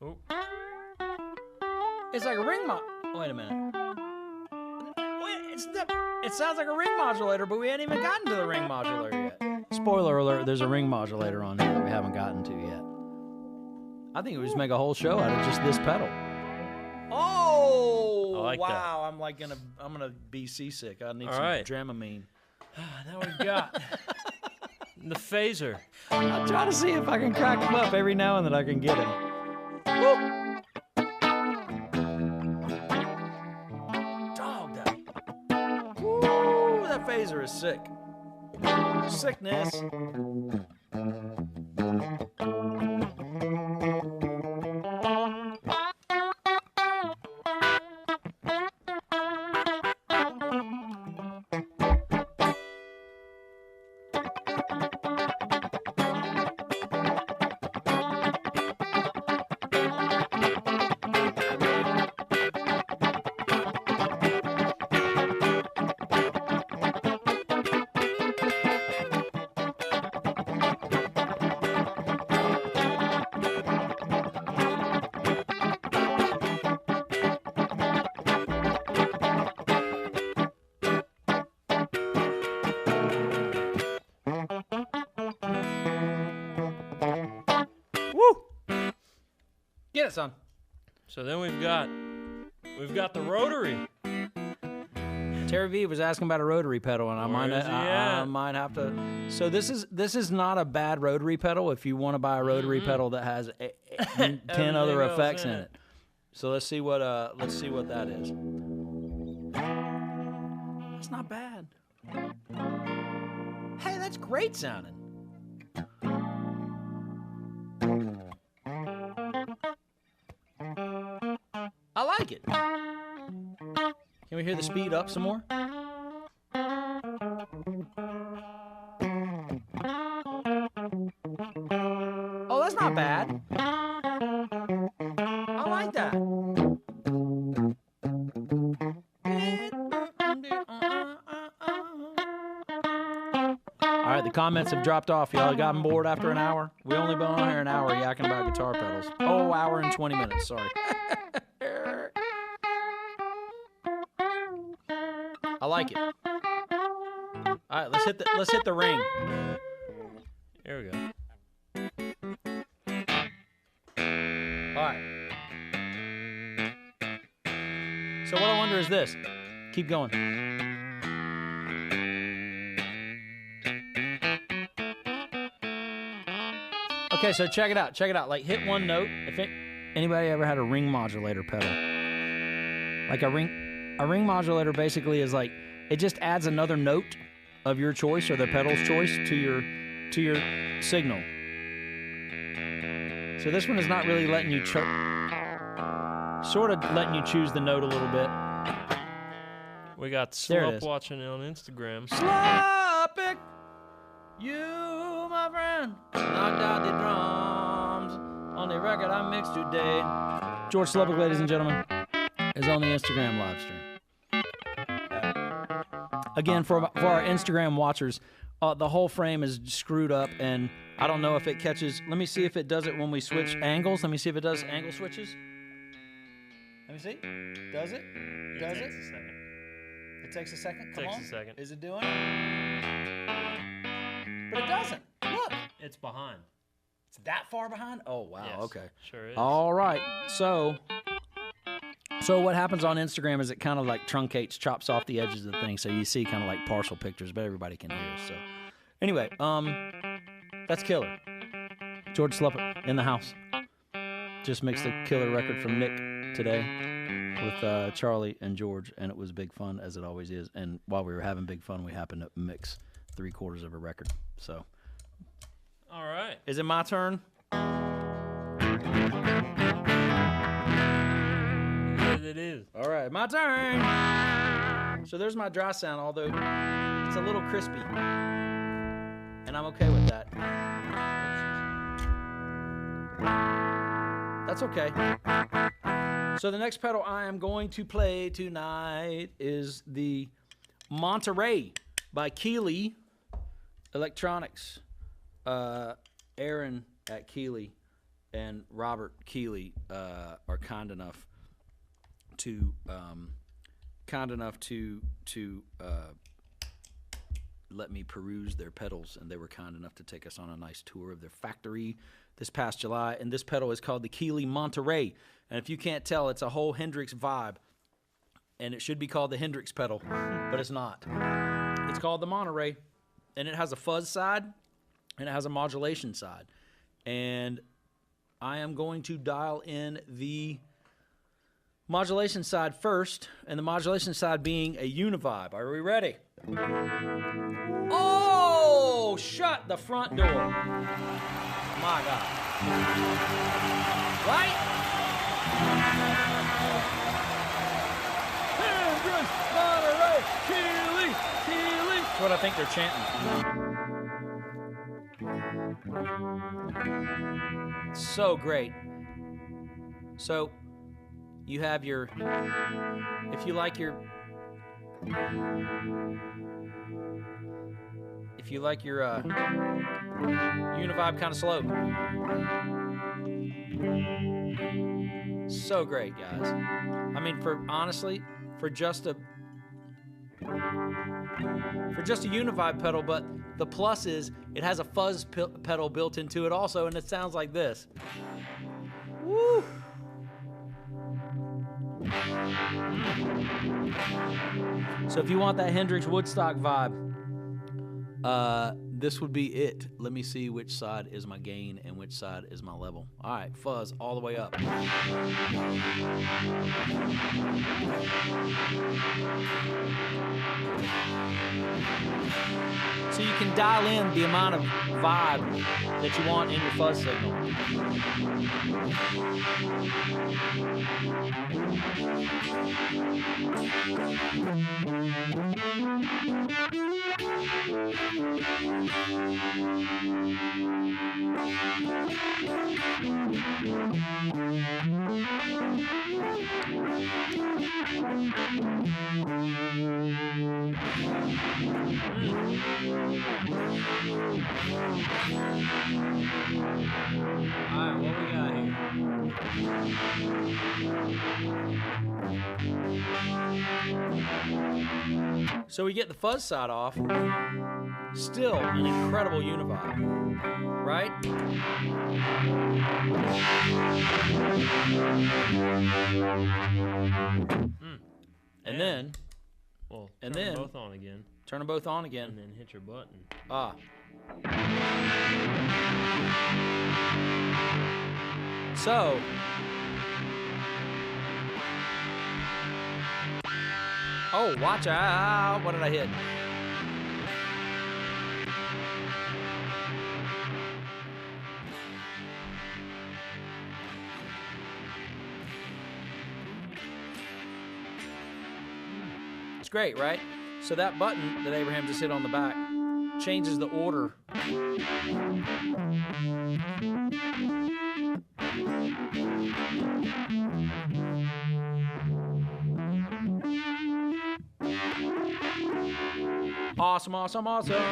Oh, It's like a ring Wait a minute. Wait, it sounds like a ring modulator, but we ain't even gotten to the ring modulator yet. Spoiler alert, there's a ring modulator on here that we haven't gotten to yet. I think we just make a whole show out of just this pedal. Oh, I like wow. I'm gonna be seasick. I need All some right. Dramamine. now we've got the phaser. I'll try to see if I can crack him up every now and then I can get him. Woo! Dog that. Woo, that phaser is sick. Sickness. Get it, son. So then we've got the rotary. Terry V was asking about a rotary pedal, and I Where is he I at? might have to. So this is not a bad rotary pedal. If you want to buy a rotary pedal that has 10 other else effects in in it. it. So let's see what that is. That's not bad. Hey, that's great sounding. I like it. Can we hear the speed up some more? Oh, that's not bad. I like that. comments have dropped off. Y'all gotten bored after an hour? We only been on here an hour yakking about guitar pedals. Oh, hour and 20 minutes, sorry. I like it. All right, let's hit the ring. There we go. All right. So what I wonder is this. Keep going. Okay, so check it out. Check it out. Like, hit one note. Anybody ever had a ring modulator pedal? Like a ring modulator basically is like, it just adds another note of your choice or the pedal's choice to your signal. So this one is not really letting you sort of letting you choose the note a little bit. We got Slop watching it on Instagram. Slop-ick, you, my friend, knocked out the drums on the record I mixed today. George Slop-ick, ladies and gentlemen, is on the Instagram live stream. Again, for our Instagram watchers, the whole frame is screwed up, and I don't know if it catches. Let me see if it does it when we switch angles. Let me see if it does angle switches. Let me see. Does it? Does it? Takes a second. It takes a second? Come on. Takes a second. Is it doing it? But it doesn't. Look. It's behind. It's that far behind? Oh, wow. Yes, Okay. sure is. All right. So what happens on Instagram is it kind of like truncates, chops off the edges of the thing, so you see kind of like partial pictures, but everybody can hear us. So anyway, that's killer. George Slop-ick in the house. Just mixed a killer record from Nick today with Charlie and George, and it was big fun, as it always is. And while we were having big fun, we happened to mix 3/4 of a record. So, all right. Is it my turn? Yes, it is. All right, my turn. So there's my dry sound, although it's a little crispy, and I'm okay with that. That's okay. So the next pedal I am going to play tonight is the Monterey by Keeley Electronics. Aaron at Keeley and Robert Keeley are kind enough to let me peruse their pedals, and they were kind enough to take us on a nice tour of their factory this past July. And this pedal is called the Keeley Monterey. And if you can't tell, it's a whole Hendrix vibe. And it should be called the Hendrix pedal, but it's not. It's called the Monterey, and it has a fuzz side, and it has a modulation side. And I am going to dial in the modulation side first, and the modulation side being a univibe. Are we ready? Oh, shut the front door. My God. Right? Hendrix, Monterey, Keeley, Keeley. That's what I think they're chanting. So great. So you have your, if you like your univibe kind of slow. So great, guys. I mean, for just a univibe pedal, but the plus is it has a fuzz pedal built into it also, and it sounds like this. Woo! So if you want that Hendrix Woodstock vibe, this would be it. Let me see which side is my gain and which side is my level. All right, fuzz all the way up. So you can dial in the amount of vibe that you want in your fuzz signal. Alright, what we got here? So we get the fuzz side off. Still an incredible univibe, right? And then, well, and turn then them both on again. Turn them both on again. And then hit your button. Ah. So, oh, watch out. What did I hit? It's great, right? So that button that Abraham just hit on the back changes the order. Awesome, awesome, awesome.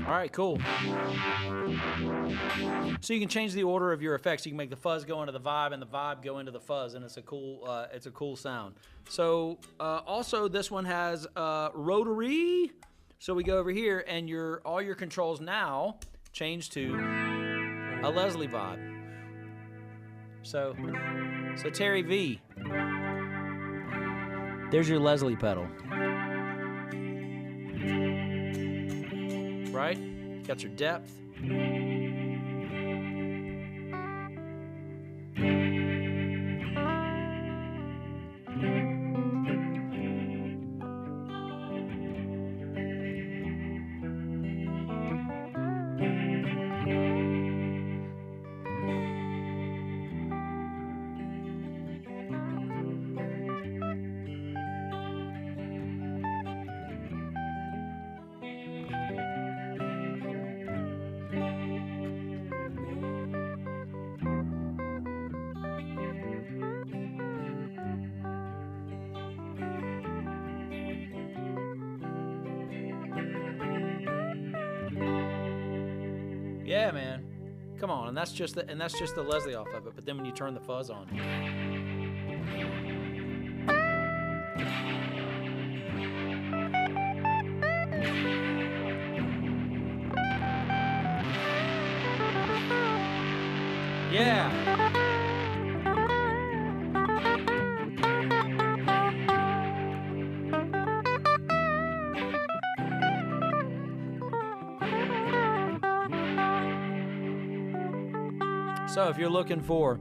All right, cool. So you can change the order of your effects. You can make the fuzz go into the vibe and the vibe go into the fuzz, and it's a cool sound. So also this one has rotary. So we go over here, and all your controls now change to a Leslie vibe. So Terry V, there's your Leslie pedal. Right? Got your depth. Yeah, man. Come on, and that's just the Leslie off of it. But then when you turn the fuzz on, yeah. So if you're looking for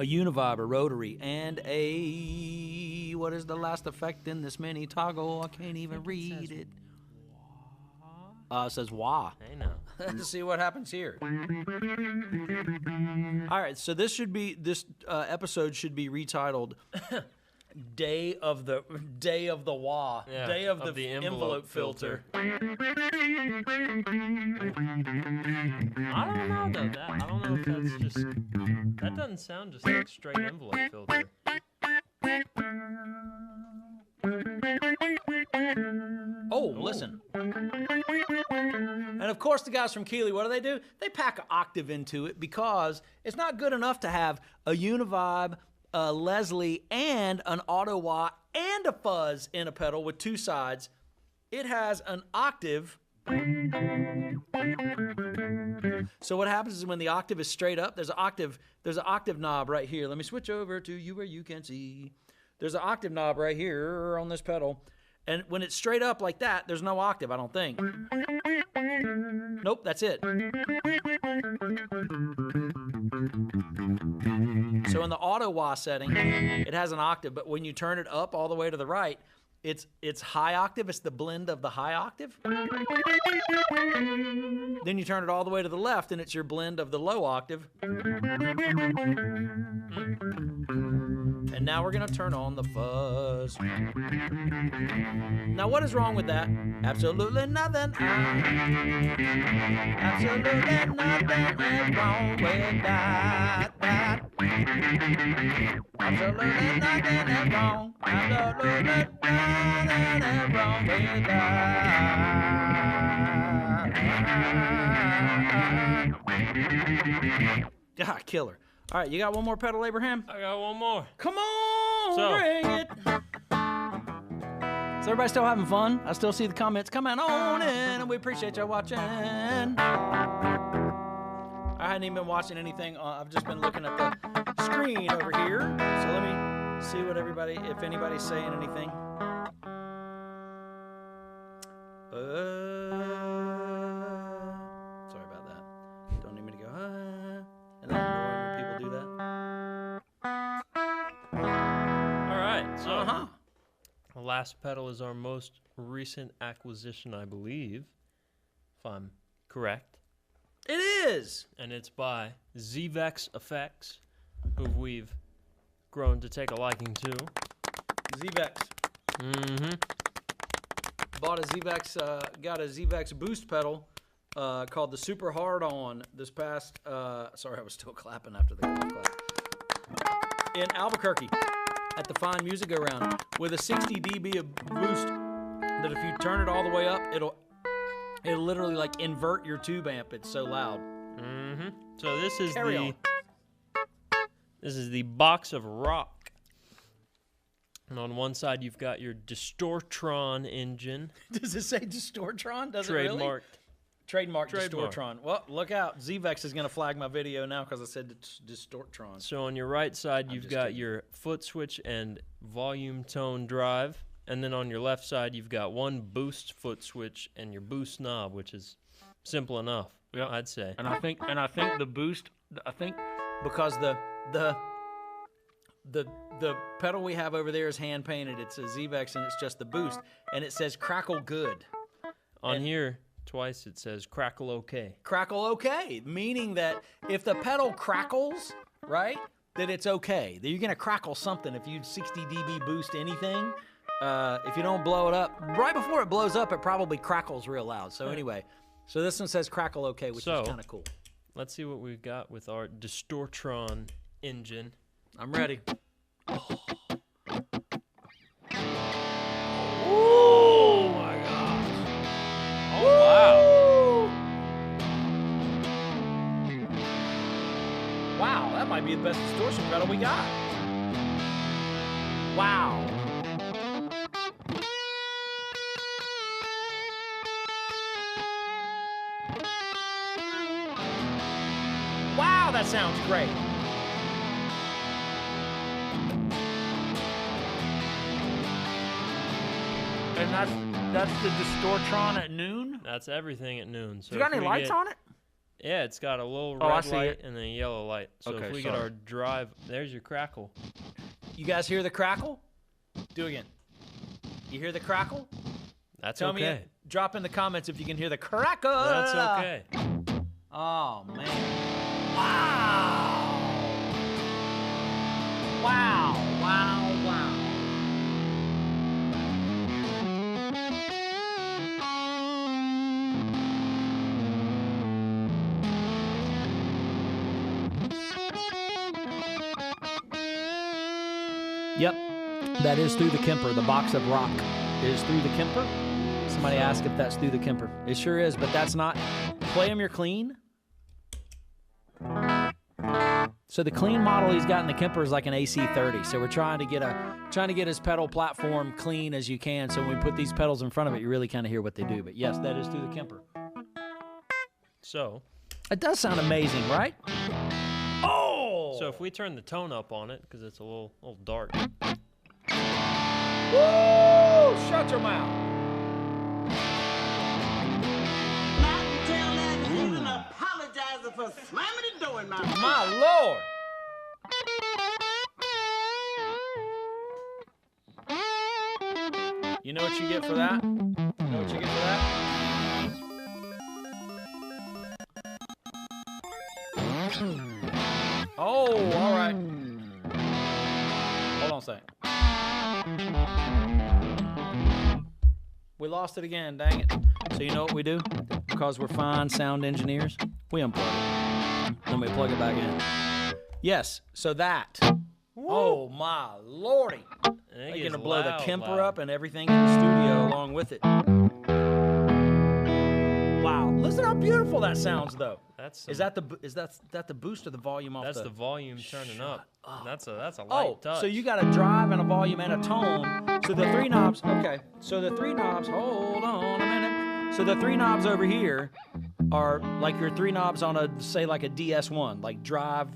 a univibe, a rotary, and a, what is the last effect in this mini toggle? I can't even read it. It says wah. Hey now. Let's see what happens here. All right, so this episode should be retitled Day of the Wah. Yeah, Day of the envelope filter. I don't know though. I don't know if that's just. That doesn't sound just like straight envelope filter. Oh, listen. And of course, the guys from Keeley, what do? They pack an octave into it because it's not good enough to have a univibe, a Leslie, and an auto wah and a fuzz in a pedal with two sides. It has an octave. So what happens is when the octave is straight up, there's an octave knob right here. Let me switch over to you where you can see. There's an octave knob right here on this pedal. And when it's straight up like that, there's no octave, I don't think. Nope, that's it. So in the auto wah setting, it has an octave, but when you turn it up all the way to the right, it's high octave. It's the blend of the high octave. Then you turn it all the way to the left, and it's your blend of the low octave. And now we're going to turn on the fuzz. Now, what is wrong with that? Absolutely nothing. Absolutely nothing is wrong with that. Absolutely nothing is wrong. Absolutely nothing is wrong with that. God, killer. All right, you got one more pedal, Abraham? I got one more. Come on, So- bring it. Is everybody still having fun? I still see the comments coming on in, and we appreciate y'all watching. I hadn't even been watching anything. I've just been looking at the screen over here. So let me see what if anybody's saying anything. Sorry about that. Don't need me to go, and then when people do that. All right, so Uh-huh. the last pedal is our most recent acquisition, I believe, if I'm correct. It is. And it's by Zvex Effects, who we've grown to take a liking to. Zvex. Bought a Zvex, got a Zvex boost pedal called the Super Hard On this past, sorry, I was still clapping after the golf clap, in Albuquerque at the Fine Music Go Round with a 60 dB of boost that if you turn it all the way up, it'll literally like invert your tube amp. It's so loud. So this is Carry on. this is the box of rock. And on one side you've got your Distortron engine. Does it say Distortron? Does it really? Trademarked. Trademark Distortron. Well, look out. Zvex is going to flag my video now because I said Distortron. So on your right side you've got your foot switch and volume tone drive. And then on your left side you've got one boost foot switch and your boost knob, which is simple enough, I'd say. And I think the boost, because the pedal we have over there is hand painted. It's a Zvex and it's just the boost, and it says Crackle Good. On here twice it says Crackle OK. Crackle okay, meaning that if the pedal crackles, right, that it's okay. That you're gonna crackle something if you 60 dB boost anything. If you don't blow it up right before it blows up, it probably crackles real loud. So anyway, so this one says Crackle okay, which is kind of cool. Let's see what we've got with our Distortron engine. I'm ready. Oh my gosh! Oh wow! Wow, that might be the best distortion pedal we got. Wow. Wow, that sounds great. And that's the Distortron at noon? That's everything at noon. So You got any lights on it? Yeah, it's got a little I red see light it. and then a yellow light. So Okay, if we get our drive, there's your crackle. You guys hear the crackle? Do again. You hear the crackle? That's Tell okay. me, drop in the comments if you can hear the crackle. That's okay. Oh, man. Wow. Wow, wow, wow. Yep, that is through the Kemper. The box of rock is through the Kemper. Somebody asked if that's through the Kemper. It sure is, but that's not. Play them, you're clean. So the clean model he's got in the Kemper is like an AC30. So we're trying to get his pedal platform clean as you can. So when we put these pedals in front of it, you really kind of hear what they do. But yes, that is through the Kemper. So It does sound amazing, right? Oh! So if we turn the tone up on it, because it's a little dark. Woo! Shut your mouth. Not until that heathen apologizing for slamming the door in my face. My Lord. You know what you get for that? You know what you get for that? Oh, all right. Hold on a second. We lost it again, dang it. So you know what we do? Because we're fine sound engineers, we unplug it. Then we plug it back in. Yes. So that. Woo. Oh my lordy! They're gonna blow the Kemper up and everything in the studio along with it. Wow! Listen how beautiful that sounds, though. Is that the boost or the volume off? That's the volume turning up. That's a light touch. So you got a drive and a volume and a tone. So the three knobs. Okay. So the three knobs. Hold on a minute. So the three knobs over here are like your three knobs on a, say, like a DS1, like drive,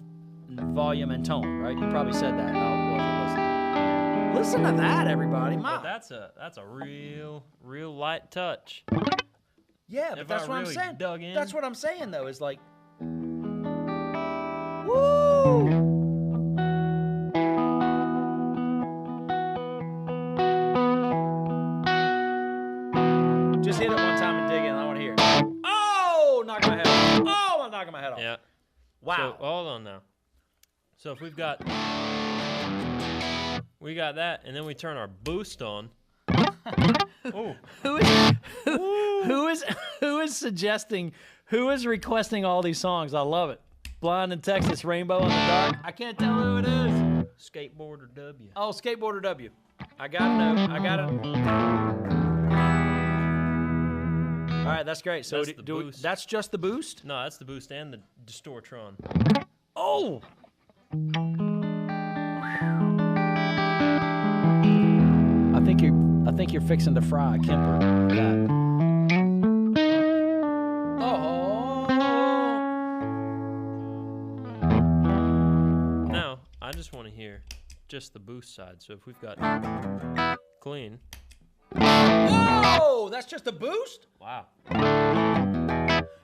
volume, and tone, right? You probably said that. I wasn't listening. Listen to that, everybody. But that's a real light touch. Yeah, but that's what I'm saying. Dug in. That's what I'm saying, though, is like, woo! Just hit it one time and dig in. I want to hear it. Oh, knock my head off. Oh, I'm knocking my head off. Yeah. Wow. So, hold on now. So if we got that, and then we turn our boost on. Who is requesting all these songs? I love it. Blind in Texas, Rainbow in the Dark. I can't tell who it is. Skateboarder W. Oh, Skateboarder W. I gotta know. I gotta. All right, that's great. So that's that's just the boost? No, that's the boost and the distortron. Oh. I think you're fixing to fry a Kemper. Oh. Now, I just want to hear just the boost side. So if we've got clean. Oh, that's just a boost? Wow.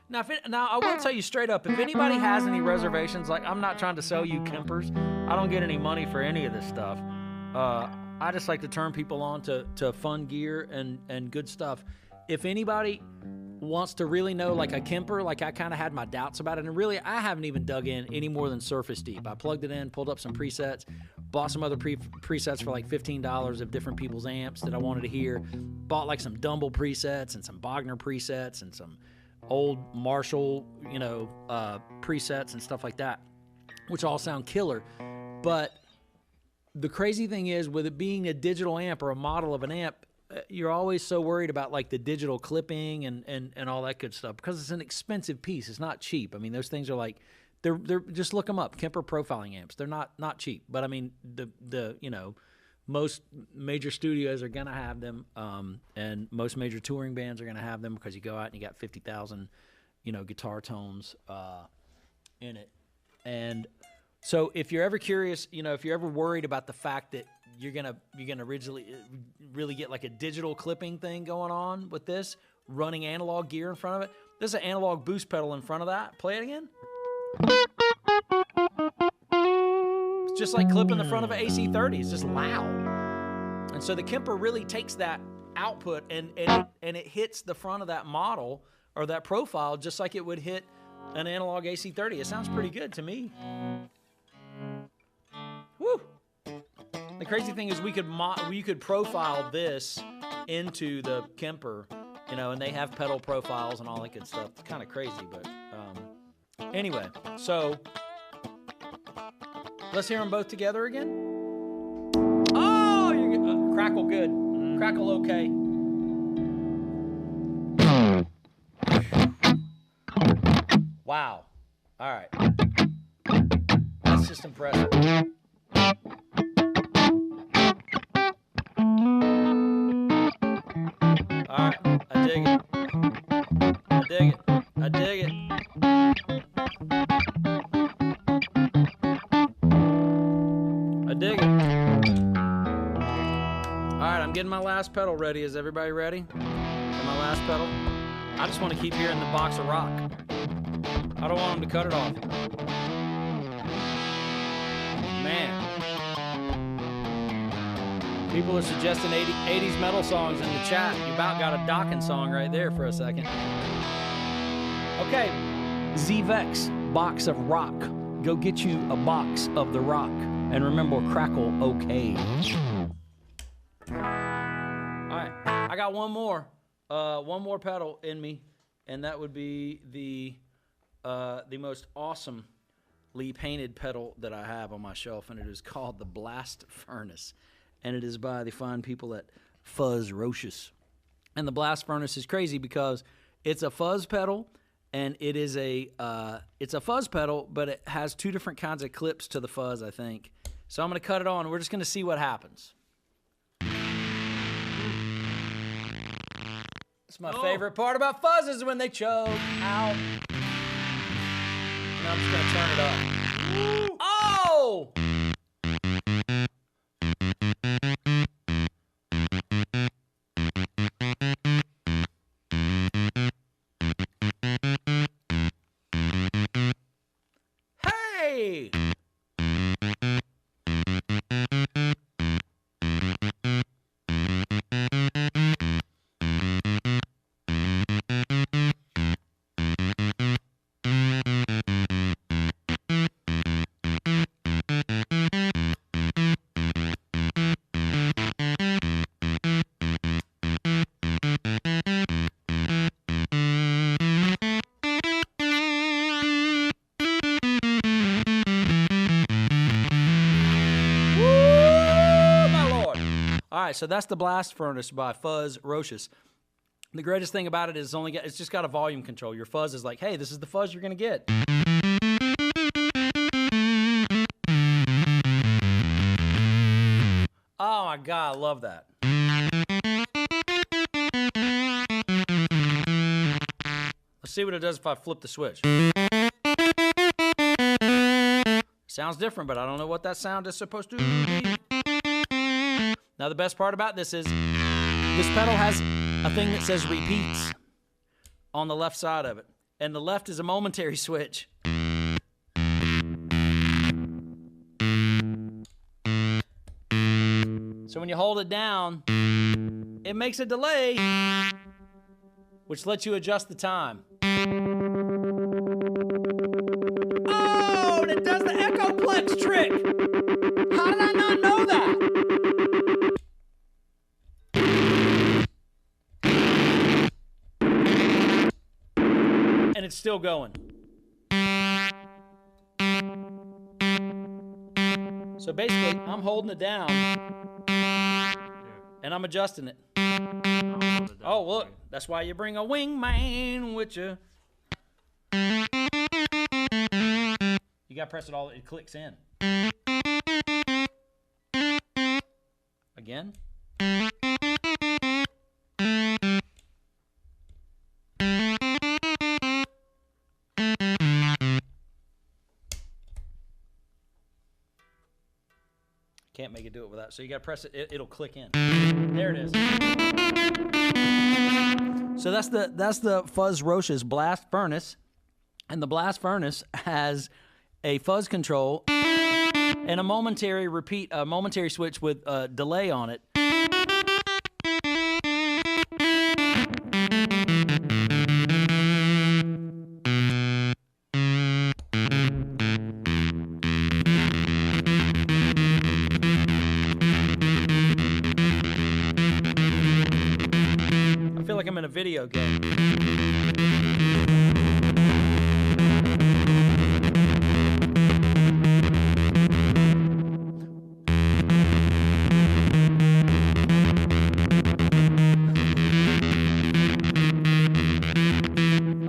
Now, I will tell you straight up, if anybody has any reservations, like I'm not trying to sell you Kempers. I don't get any money for any of this stuff. I just like to turn people on to fun gear and good stuff. If anybody wants to really know like a Kemper, like I kind of had my doubts about it, and really I haven't even dug in any more than surface deep. I plugged it in, pulled up some presets, bought some other presets for like $15 of different people's amps that I wanted to hear, bought like some Dumble presets and some Bogner presets and some old Marshall, presets and stuff like that, which all sound killer. But the crazy thing is, with it being a digital amp or a model of an amp, you're always so worried about like the digital clipping and all that good stuff, because it's an expensive piece. It's not cheap. I mean, those things are like, they're just look them up. Kemper profiling amps. They're not cheap. But I mean, the most major studios are gonna have them, and most major touring bands are gonna have them, because you go out and you got 50,000, guitar tones in it. And so if you're ever curious, if you're ever worried about the fact that you're gonna really get like a digital clipping thing going on with this, running analog gear in front of it, there's an analog boost pedal in front of that. Play it again. It's just like clipping the front of an AC30. It's just loud. And so the Kemper really takes that output and it hits the front of that model or that profile just like it would hit an analog AC30. It sounds pretty good to me. Woo! The crazy thing is we could profile this into the Kemper, and they have pedal profiles and all that good stuff. It's kind of crazy, but anyway, so let's hear them both together again. Oh, you're crackle good. Crackle okay. Wow. All right. That's just impressive. All right. I dig it. I dig it. I dig it. I dig it. All right, I'm getting my last pedal ready. Is everybody ready for my last pedal? I just want to keep hearing the box of rock. I don't want them to cut it off. Man. People are suggesting 80s metal songs in the chat. You about got a Dokken song right there for a second. Okay. Zvex, box of rock. Go get you a box of the rock. And remember, crackle okay. All right. I got one more pedal in me, and that would be the most awesome brightly painted pedal that I have on my shelf, and it is called the Blast Furnace, and it is by the fine people at FuzzRocious. And the Blast Furnace is crazy because it's a fuzz pedal, and it is it's a fuzz pedal, but it has two different kinds of clips to the fuzz, I think. So I'm going to cut it on. We're just going to see what happens. It's my favorite part about fuzz is when they choke. Ow. And I'm just going to turn it up. Woo. Oh! Hey! All right, so that's the Blast Furnace by FuzzRocious. The greatest thing about it is it's just got a volume control. Your fuzz is like, hey, this is the fuzz you're going to get. Oh, my God, I love that. Let's see what it does if I flip the switch. Sounds different, but I don't know what that sound is supposed to be. Now, the best part about this is this pedal has a thing that says repeats on the left side of it. And the left is a momentary switch. So when you hold it down, it makes a delay, which lets you adjust the time. Oh, and it does the Echoplex trick. How did I not know that? And it's still going. So basically, I'm holding it down, and I'm adjusting it. Oh, look, that's why you bring a wingman with you. You gotta press it all, it clicks in. Again. Can't make it do it without. So you got to press it. It'll click in. There it is. So that's the FuzzRocious Blast Furnace, and the Blast Furnace has a fuzz control and a momentary switch with a delay on it. I feel like I'm in a video game.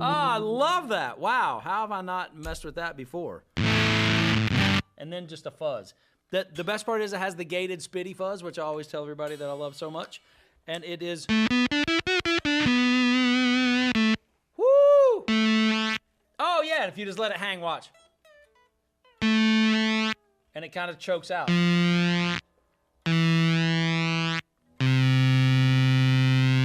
Oh, I love that. Wow, how have I not messed with that before? And then just a fuzz. The best part is it has the gated spitty fuzz, which I always tell everybody that I love so much. And it is... Woo! Oh, yeah, and if you just let it hang, watch. And it kind of chokes out. You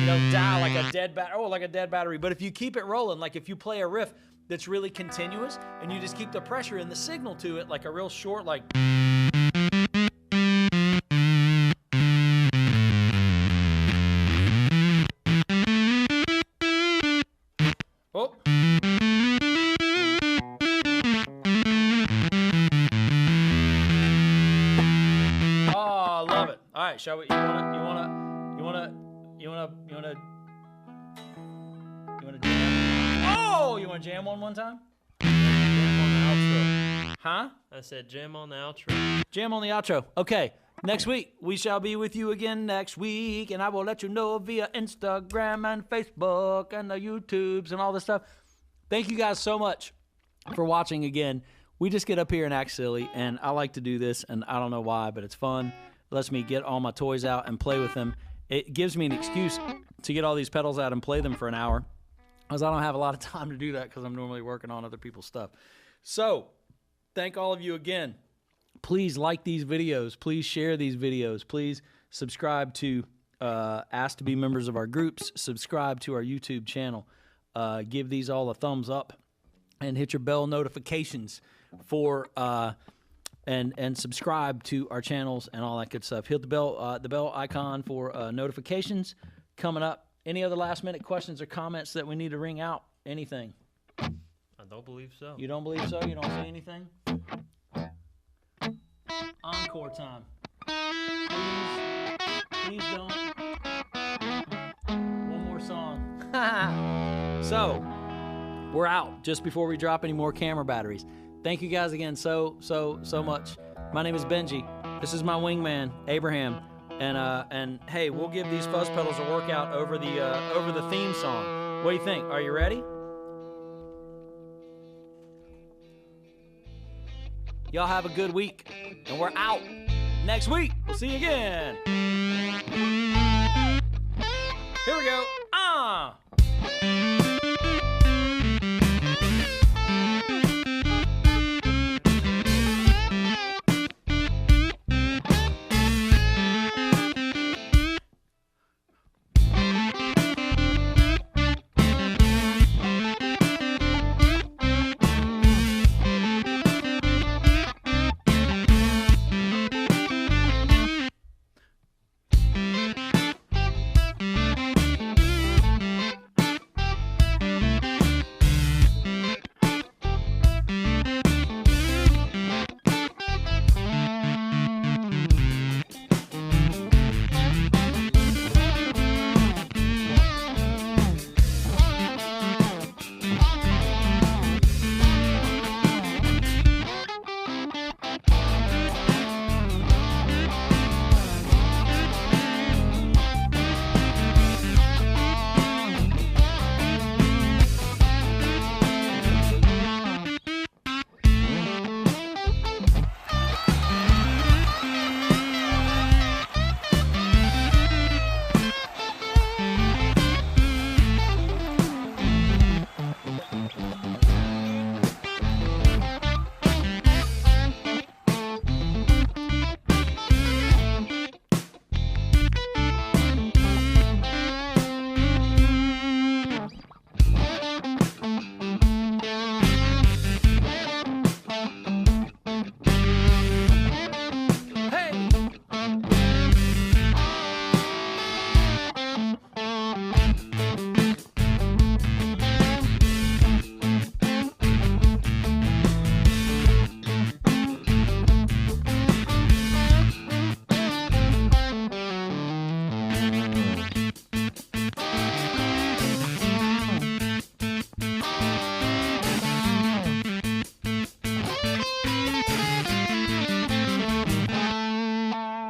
know, die like a dead battery. Oh, like a dead battery. But if you keep it rolling, like if you play a riff that's really continuous, and you just keep the pressure and the signal to it, like a real short, like... Oh. Oh, I love it. All right, shall we? You wanna jam? Oh, you wanna jam one time? Jam on the outro. Huh? I said jam on the outro. Jam on the outro. Okay. Next week, we shall be with you again next week, and I will let you know via Instagram and Facebook and the YouTubes and all this stuff. Thank you guys so much for watching again. We just get up here and act silly, and I like to do this, and I don't know why, but it's fun. It lets me get all my toys out and play with them. It gives me an excuse to get all these pedals out and play them for an hour, because I don't have a lot of time to do that because I'm normally working on other people's stuff. So, thank all of you again. Please like these videos. Please share these videos. Please subscribe to, ask to be members of our groups. Subscribe to our YouTube channel. Give these all a thumbs up. And hit your bell notifications for, and subscribe to our channels and all that good stuff. Hit the bell icon for notifications coming up. Any other last minute questions or comments that we need to ring out? Anything? I don't believe so. You don't believe so? You don't see anything? Encore time. Please don't. One more song. So, we're out just before we drop any more camera batteries. Thank you guys again so much. My name is Benji. This is my wingman, Abraham. And hey, we'll give these fuzz pedals a workout over the theme song. What do you think? Are you ready? Y'all have a good week, and we're out next week. We'll see you again. Here we go.